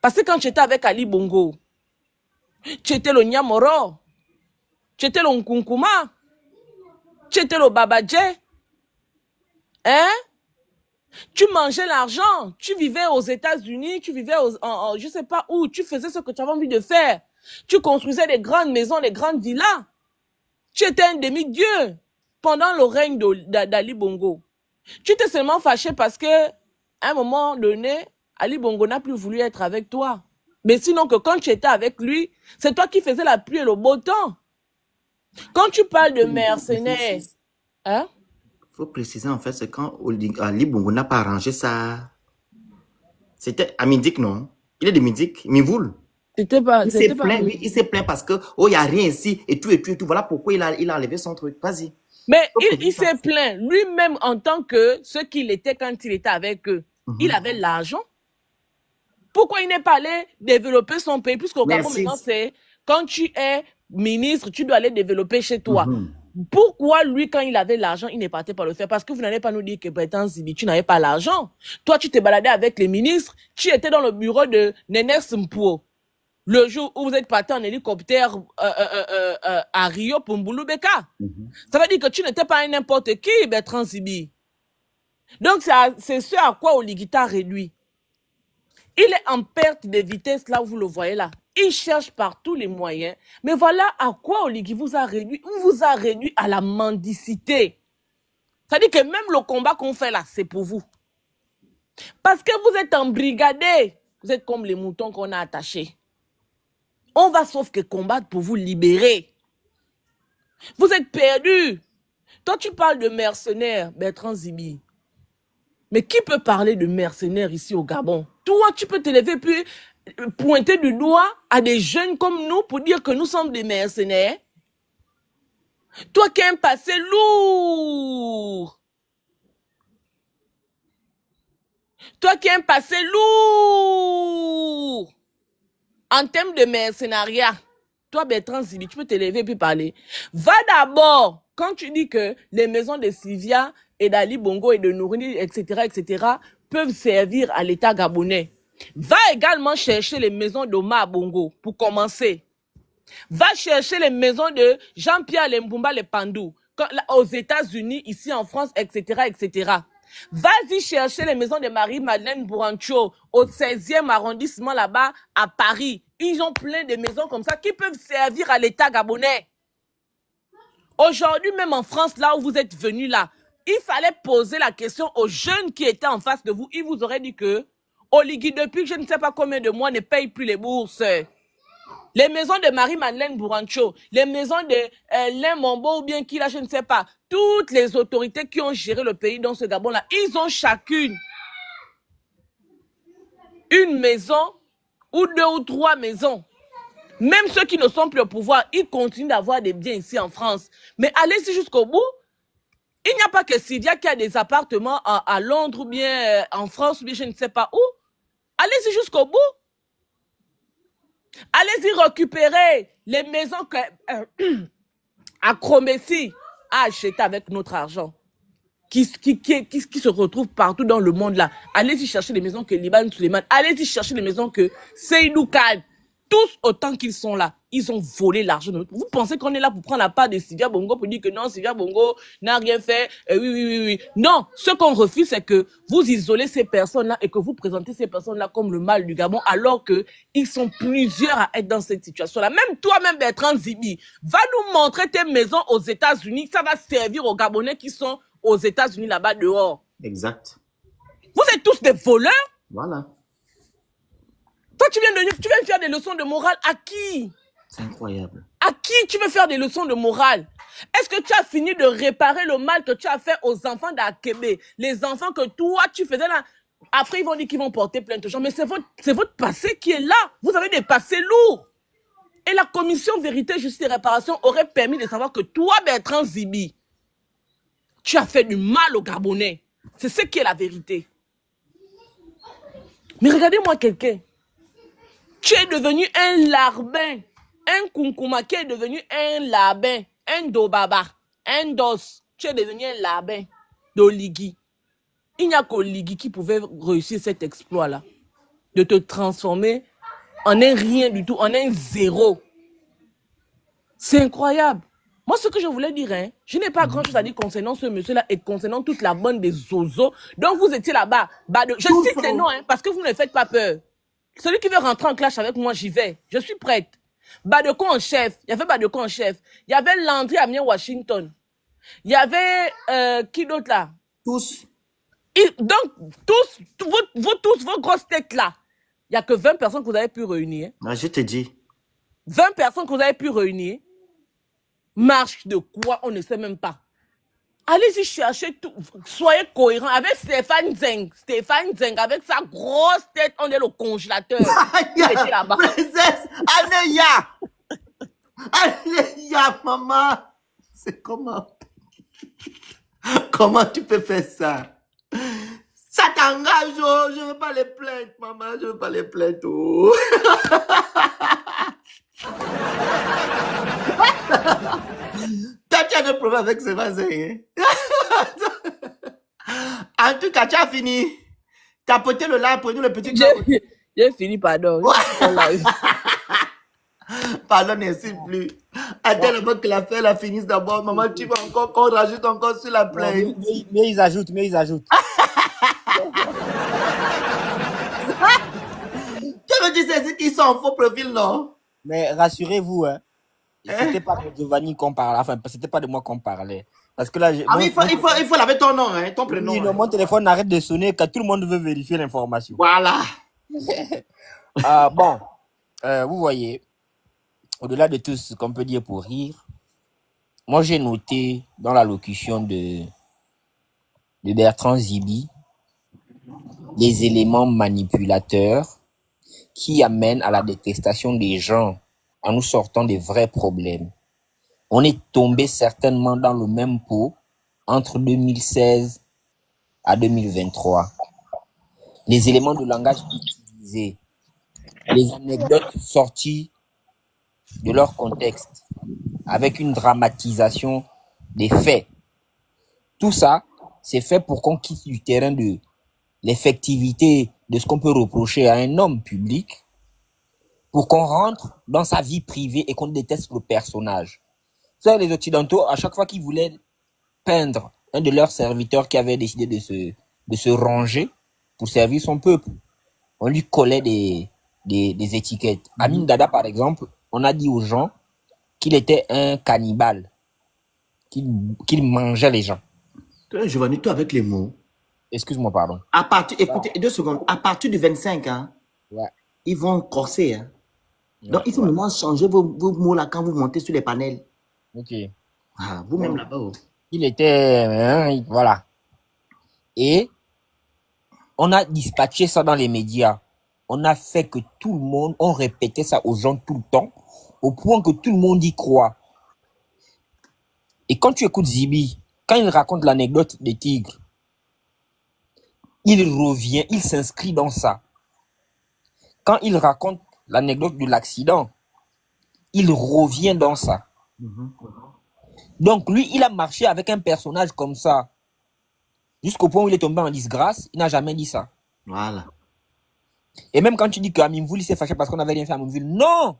Parce que quand tu étais avec Ali Bongo, tu étais le Nyamoro, tu étais le Nkunkuma, tu étais le Babadje. Hein? Tu mangeais l'argent, tu vivais aux États-Unis, tu vivais je sais pas où, tu faisais ce que tu avais envie de faire. Tu construisais des grandes maisons, des grandes villas. Tu étais un demi-dieu pendant le règne d'Ali Bongo. Tu t'es seulement fâché parce que, à un moment donné, Ali Bongo n'a plus voulu être avec toi. Mais sinon que quand tu étais avec lui, c'est toi qui faisais la pluie et le beau temps. Quand tu parles de mercenaires, hein? Il faut préciser en fait, c'est quand Ali Bongo n'a pas arrangé ça. C'était à Midik, non? Il est de Midik, Mivoul. C'était pas. Il s'est plaint, oui, il s'est plaint parce que, oh, il n'y a rien ici, et tout. Voilà pourquoi il a enlevé son truc. Vas-y. Mais il s'est plaint lui-même en tant que ce qu'il était quand il était avec eux. Il avait l'argent. Pourquoi il n'est pas allé développer son pays? Puisqu'au Gabon, Merci. maintenant, c'est quand tu es ministre, tu dois aller développer chez toi. Mhm. Pourquoi lui, quand il avait l'argent, il n'est parti pas le faire? Parce que vous n'allez pas nous dire que Bertrand Zibi, tu n'avais pas l'argent. Toi, tu t'es baladé avec les ministres, tu étais dans le bureau de Nénès Mpuo. Le jour où vous êtes parti en hélicoptère à Rio pour Mbouloubeka. Ça veut dire que tu n'étais pas un n'importe qui, Bertrand Zibi. Donc, c'est ce à quoi Oligui-Ta réduit. Il est en perte de vitesse, là où vous le voyez là. Il cherche par tous les moyens. Mais voilà à quoi Oligui vous a réduit. On vous a réduit à la mendicité. C'est-à-dire que même le combat qu'on fait là, c'est pour vous. Parce que vous êtes embrigadés. Vous êtes comme les moutons qu'on a attachés. On va sauf que combattre pour vous libérer. Vous êtes perdus. Toi, tu parles de mercenaires, Bertrand Zibi. Mais qui peut parler de mercenaires ici au Gabon? Toi, tu peux te lever puis pointer du doigt à des jeunes comme nous pour dire que nous sommes des mercenaires? Toi qui as un passé lourd. Toi qui as un passé lourd. En termes de mercenariat. Toi, Bertrand Zibi, tu peux te lever puis parler. Va d'abord, quand tu dis que les maisons de Sylvia et d'Ali Bongo et de Nourini, etc., peuvent servir à l'État gabonais. Va également chercher les maisons d'Omar Bongo, pour commencer. Va chercher les maisons de Jean-Pierre Lembumba Lepandou, aux États-Unis, ici en France, etc., Vas-y chercher les maisons de Marie-Madeleine Bourancho, au 16e arrondissement là-bas, à Paris. Ils ont plein de maisons comme ça qui peuvent servir à l'État gabonais. Aujourd'hui, même en France, là où vous êtes venus là, il fallait poser la question aux jeunes qui étaient en face de vous. Ils vous auraient dit que Oligui, depuis que je ne sais pas combien de mois, ne paye plus les bourses. Les maisons de Marie-Madeleine Bourancho, les maisons de Lin Mombo ou bien qui là, je ne sais pas. Toutes les autorités qui ont géré le pays dans ce Gabon-là, ils ont chacune une maison ou 2 ou 3 maisons. Même ceux qui ne sont plus au pouvoir, ils continuent d'avoir des biens ici en France. Mais allez-y jusqu'au bout. Il n'y a pas que Sylvia qui a des appartements à Londres ou bien en France ou bien je ne sais pas où. Allez-y jusqu'au bout. Allez-y récupérer les maisons que à Kromessi a achetées avec notre argent. Qui se retrouvent partout dans le monde là. Allez-y chercher les maisons que Liban Suleiman. Allez-y chercher les maisons que Seydou Khan. Tous autant qu'ils sont là, ils ont volé l'argent. Vous pensez qu'on est là pour prendre la part de Sylvia Bongo pour dire que non, Sylvia Bongo n'a rien fait. Oui. Non, ce qu'on refuse, c'est que vous isolez ces personnes-là et que vous présentez ces personnes-là comme le mal du Gabon, alors que ils sont plusieurs à être dans cette situation-là. Même toi-même, Bertrand Zibi, va nous montrer tes maisons aux États-Unis. Ça va servir aux Gabonais qui sont aux États-Unis là-bas dehors. Exact. Vous êtes tous des voleurs. Voilà. Toi, tu viens faire des leçons de morale à qui? C'est incroyable. À qui tu veux faire des leçons de morale? Est-ce que tu as fini de réparer le mal que tu as fait aux enfants d'Akébé? Les enfants que toi, tu faisais là. Après, ils vont dire qu'ils vont porter plainte aux gens. Mais c'est votre passé qui est là. Vous avez des passés lourds. Et la commission vérité, justice et réparation aurait permis de savoir que toi, Bertrand Zibi, tu as fait du mal aux Gabonais. C'est ce qui est la vérité. Mais regardez-moi quelqu'un. Tu es devenu un larbin, un kunkuma qui est devenu un larbin, un dobaba, un dos. Tu es devenu un larbin d'Oligui. Il n'y a qu'Oligui qui pouvait réussir cet exploit-là, de te transformer en un rien du tout, en un zéro. C'est incroyable. Moi, ce que je voulais dire, hein, je n'ai pas grand-chose à dire concernant ce monsieur-là et concernant toute la bande des zozos. Donc, vous étiez là-bas. Je cite les noms, hein, parce que vous ne me faites pas peur. Celui qui veut rentrer en clash avec moi, j'y vais. Je suis prête. Badeko en chef. Il y avait Badeko en chef. Il y avait Landry Amien Washington. Il y avait... qui d'autre là? Tous. Donc, vous tous, vos grosses têtes là. Il n'y a que 20 personnes que vous avez pu réunir. Ah, je te dis. 20 personnes que vous avez pu réunir. Marche de quoi? On ne sait même pas. Allez-y chercher tout. Soyez cohérents avec Stéphane Zeng. Stéphane Zeng, avec sa grosse tête, on est le congélateur. Il était là-bas. Princesse, Alléluia. Alléluia, maman. C'est comment? Comment tu peux faire ça? Ça Kanga, je veux pas les plaintes, maman, je veux pas les plaintes. Oh. Toi, tu as des problèmes avec ce voisin. Hein? En tout cas, tu as fini. Tu as poté le lard, prenez le petit. J'ai fini, pardon. Pardon, n'insulte plus. Attends d'abord que l'affaire la finisse d'abord. Maman, tu vas encore qu'on rajoute encore sur la plainte. Mais ils ajoutent, mais ils ajoutent. Tu veux dire c'est qu'ils sont en faux profil, non? Mais rassurez-vous, hein. C'était pas de Giovanni qu'on parlait. Enfin, c'était pas de moi qu'on parlait. Parce que là, Ah, mais il faut laver ton nom, hein, ton prénom. Oui, non, mon téléphone n'arrête de sonner quand tout le monde veut vérifier l'information. Voilà. Bon, vous voyez, au-delà de tout ce qu'on peut dire pour rire, moi j'ai noté dans l'allocution de Bertrand Zibi les éléments manipulateurs qui amènent à la détestation des gens en nous sortant des vrais problèmes. On est tombé certainement dans le même pot entre 2016 à 2023. Les éléments de langage utilisés, les anecdotes sorties de leur contexte, avec une dramatisation des faits. Tout ça, c'est fait pour qu'on quitte du terrain de l'effectivité de ce qu'on peut reprocher à un homme public, pour qu'on rentre dans sa vie privée et qu'on déteste le personnage. Ça, les Occidentaux, à chaque fois qu'ils voulaient peindre un de leurs serviteurs qui avait décidé de se ranger pour servir son peuple, on lui collait des étiquettes. Amin Dada, par exemple, on a dit aux gens qu'il était un cannibale, qu'il mangeait les gens. Giovanni, toi avec les mots. Excuse-moi, pardon. Écoutez, 2 secondes. À partir du 25, hein, Ouais. ils vont corser. Hein. Donc, Ouais, il faut vraiment changer vos mots là quand vous montez sur les panels. Ok. Ah, vous-même là-bas. Oh. Il était... voilà. Et on a dispatché ça dans les médias. On a fait que tout le monde, on répétait ça aux gens tout le temps, au point que tout le monde y croit. Et quand tu écoutes Zibi, quand il raconte l'anecdote des tigres, il revient, il s'inscrit dans ça. Quand il raconte l'anecdote de l'accident, il revient dans ça. Donc lui, il a marché avec un personnage comme ça, jusqu'au point où il est tombé en disgrâce, il n'a jamais dit ça. Voilà. Et même quand tu dis qu'Amimvoul, il s'est fâché parce qu'on n'avait rien fait à Amimvoul, non!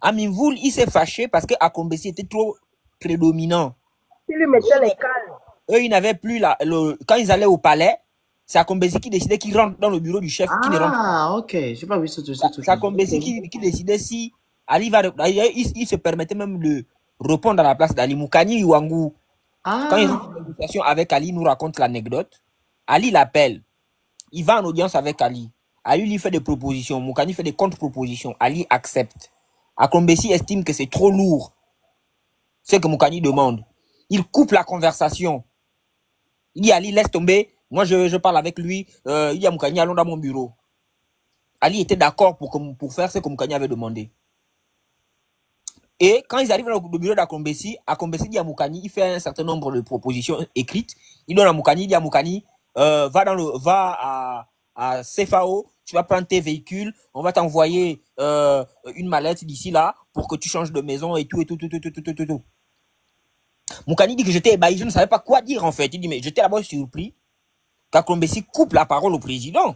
Amimvoul, il s'est fâché parce que Akombesi était trop prédominant. Il lui mettait les cales. Eux, ils n'avaient plus quand ils allaient au palais, c'est Akombesi qui décidait qu'ils rentrent dans le bureau du chef. Ah, ok. Je sais pas vu ce truc. C'est Akombesi qui décidait si Ali va... Il se permettait même de répondre à la place d'Ali. Moukani Iwangou, quand il rentre en négociation avec Ali, il nous raconte l'anecdote. Ali l'appelle. Il va en audience avec Ali. Ali lui fait des propositions. Moukani fait des contre-propositions. Ali accepte. Akombesi estime que c'est trop lourd. C'est ce que Moukani demande. Il coupe la conversation. Il dit Ali, laisse tomber. Moi, je parle avec lui. Il dit à Moukani, allons dans mon bureau. Ali était d'accord pour faire ce que Moukani avait demandé. Et quand ils arrivent dans le bureau d'Akombesi, Akombesi dit à Moukani, il fait un certain nombre de propositions écrites. Il donne à Moukani, il dit à Moukani, va à CFAO, tu vas prendre tes véhicules, on va t'envoyer une mallette d'ici là pour que tu changes de maison et tout. Moukani dit que j'étais ébahi, je ne savais pas quoi dire en fait. Il dit, mais j'étais d'abord surpris qu'Akombesi coupe la parole au président.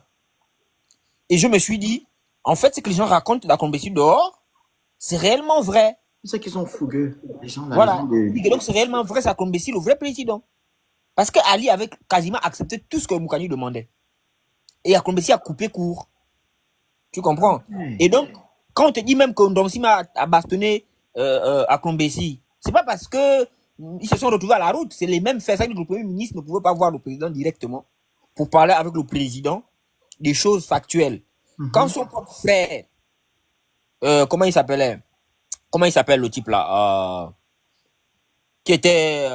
Et je me suis dit, en fait, ce que les gens racontent d'Akombesi dehors, c'est réellement vrai. C'est qu'ils sont fougueux, les gens là. Voilà. Et donc c'est réellement vrai, c'est Akombesi le vrai président. Parce que Ali avait quasiment accepté tout ce que Moukani demandait. Et Akombesi a coupé court. Tu comprends? Et donc, quand on te dit même que Ndonsima a bastonné Akombesi, c'est pas parce que ils se sont retrouvés à la route, c'est les mêmes faits. C'est que le Premier ministre ne pouvait pas voir le président directement pour parler avec le président des choses factuelles. Quand son propre frère, comment il s'appelait? Comment il s'appelle le type là qui était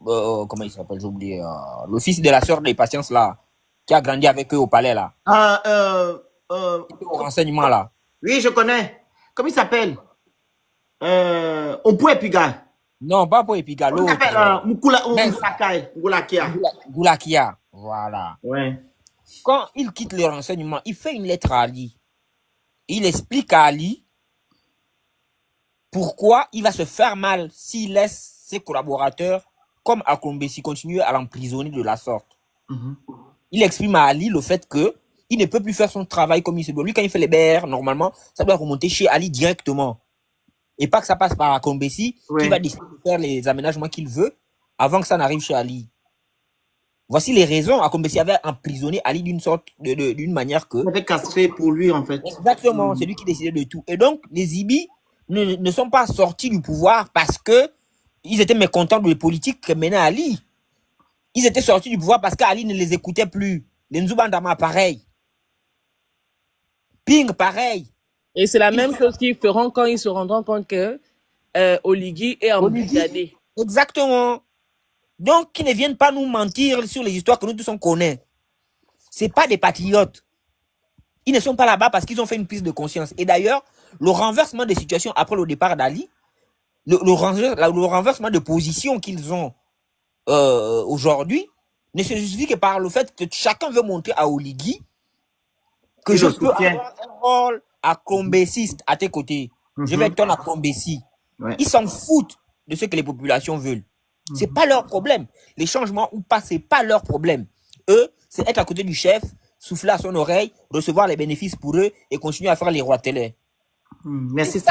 comment il s'appelle, j'ai oublié, le fils de la sœur des patients là, qui a grandi avec eux au palais là. Au renseignement là. Oui, je connais. Comment il s'appelle? Opou Epiga. Non, pas pour Epiga. Comment il s'appelle? Goulakia. Goulakia. Voilà. Ouais. quand il quitte le renseignement, il fait une lettre à Ali. Il explique à Ali pourquoi il va se faire mal s'il laisse ses collaborateurs, comme Akombesi, continuer à l'emprisonner de la sorte. Il exprime à Ali le fait que il ne peut plus faire son travail comme il se doit. Lui, quand il fait les BR, normalement, ça doit remonter chez Ali directement. Et pas que ça passe par Akombesi, qui va décider de faire les aménagements qu'il veut avant que ça n'arrive chez Ali. Voici les raisons. Akombesi avait emprisonné Ali d'une manière que... Il avait castré pour lui, en fait. Exactement, c'est lui qui décidait de tout. Et donc, les Ibi ne sont pas sortis du pouvoir parce que ils étaient mécontents de la politique que menait Ali. Ils étaient sortis du pouvoir parce qu'Ali ne les écoutait plus. Les Nzubandama, pareil. Ping, pareil. Et c'est la même chose qu'ils feront quand ils se rendront compte que Oligui est embrigadé. Exactement. Donc, qu'ils ne viennent pas nous mentir sur les histoires que nous tous on connaît. C'est pas des patriotes. Ils ne sont pas là-bas parce qu'ils ont fait une prise de conscience. Et d'ailleurs, le renversement des situations après le départ d'Ali, le renversement de position qu'ils ont aujourd'hui, ne se justifie que par le fait que chacun veut montrer à Oligui que je peux avoir un rôle acombessiste à tes côtés. Je vais être ton acombessi. Ils s'en foutent de ce que les populations veulent. C'est pas leur problème. Les changements ou pas, c'est pas leur problème. Eux, c'est être à côté du chef, souffler à son oreille, recevoir les bénéfices pour eux et continuer à faire les rois télé. Merci,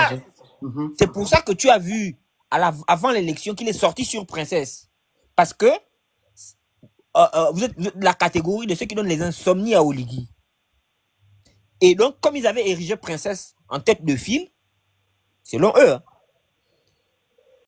c'est pour ça que tu as vu avant l'élection qu'il est sorti sur Princesse. Parce que vous êtes de la catégorie de ceux qui donnent les insomnies à Oligui. Et donc, comme ils avaient érigé Princesse en tête de file, selon eux, hein,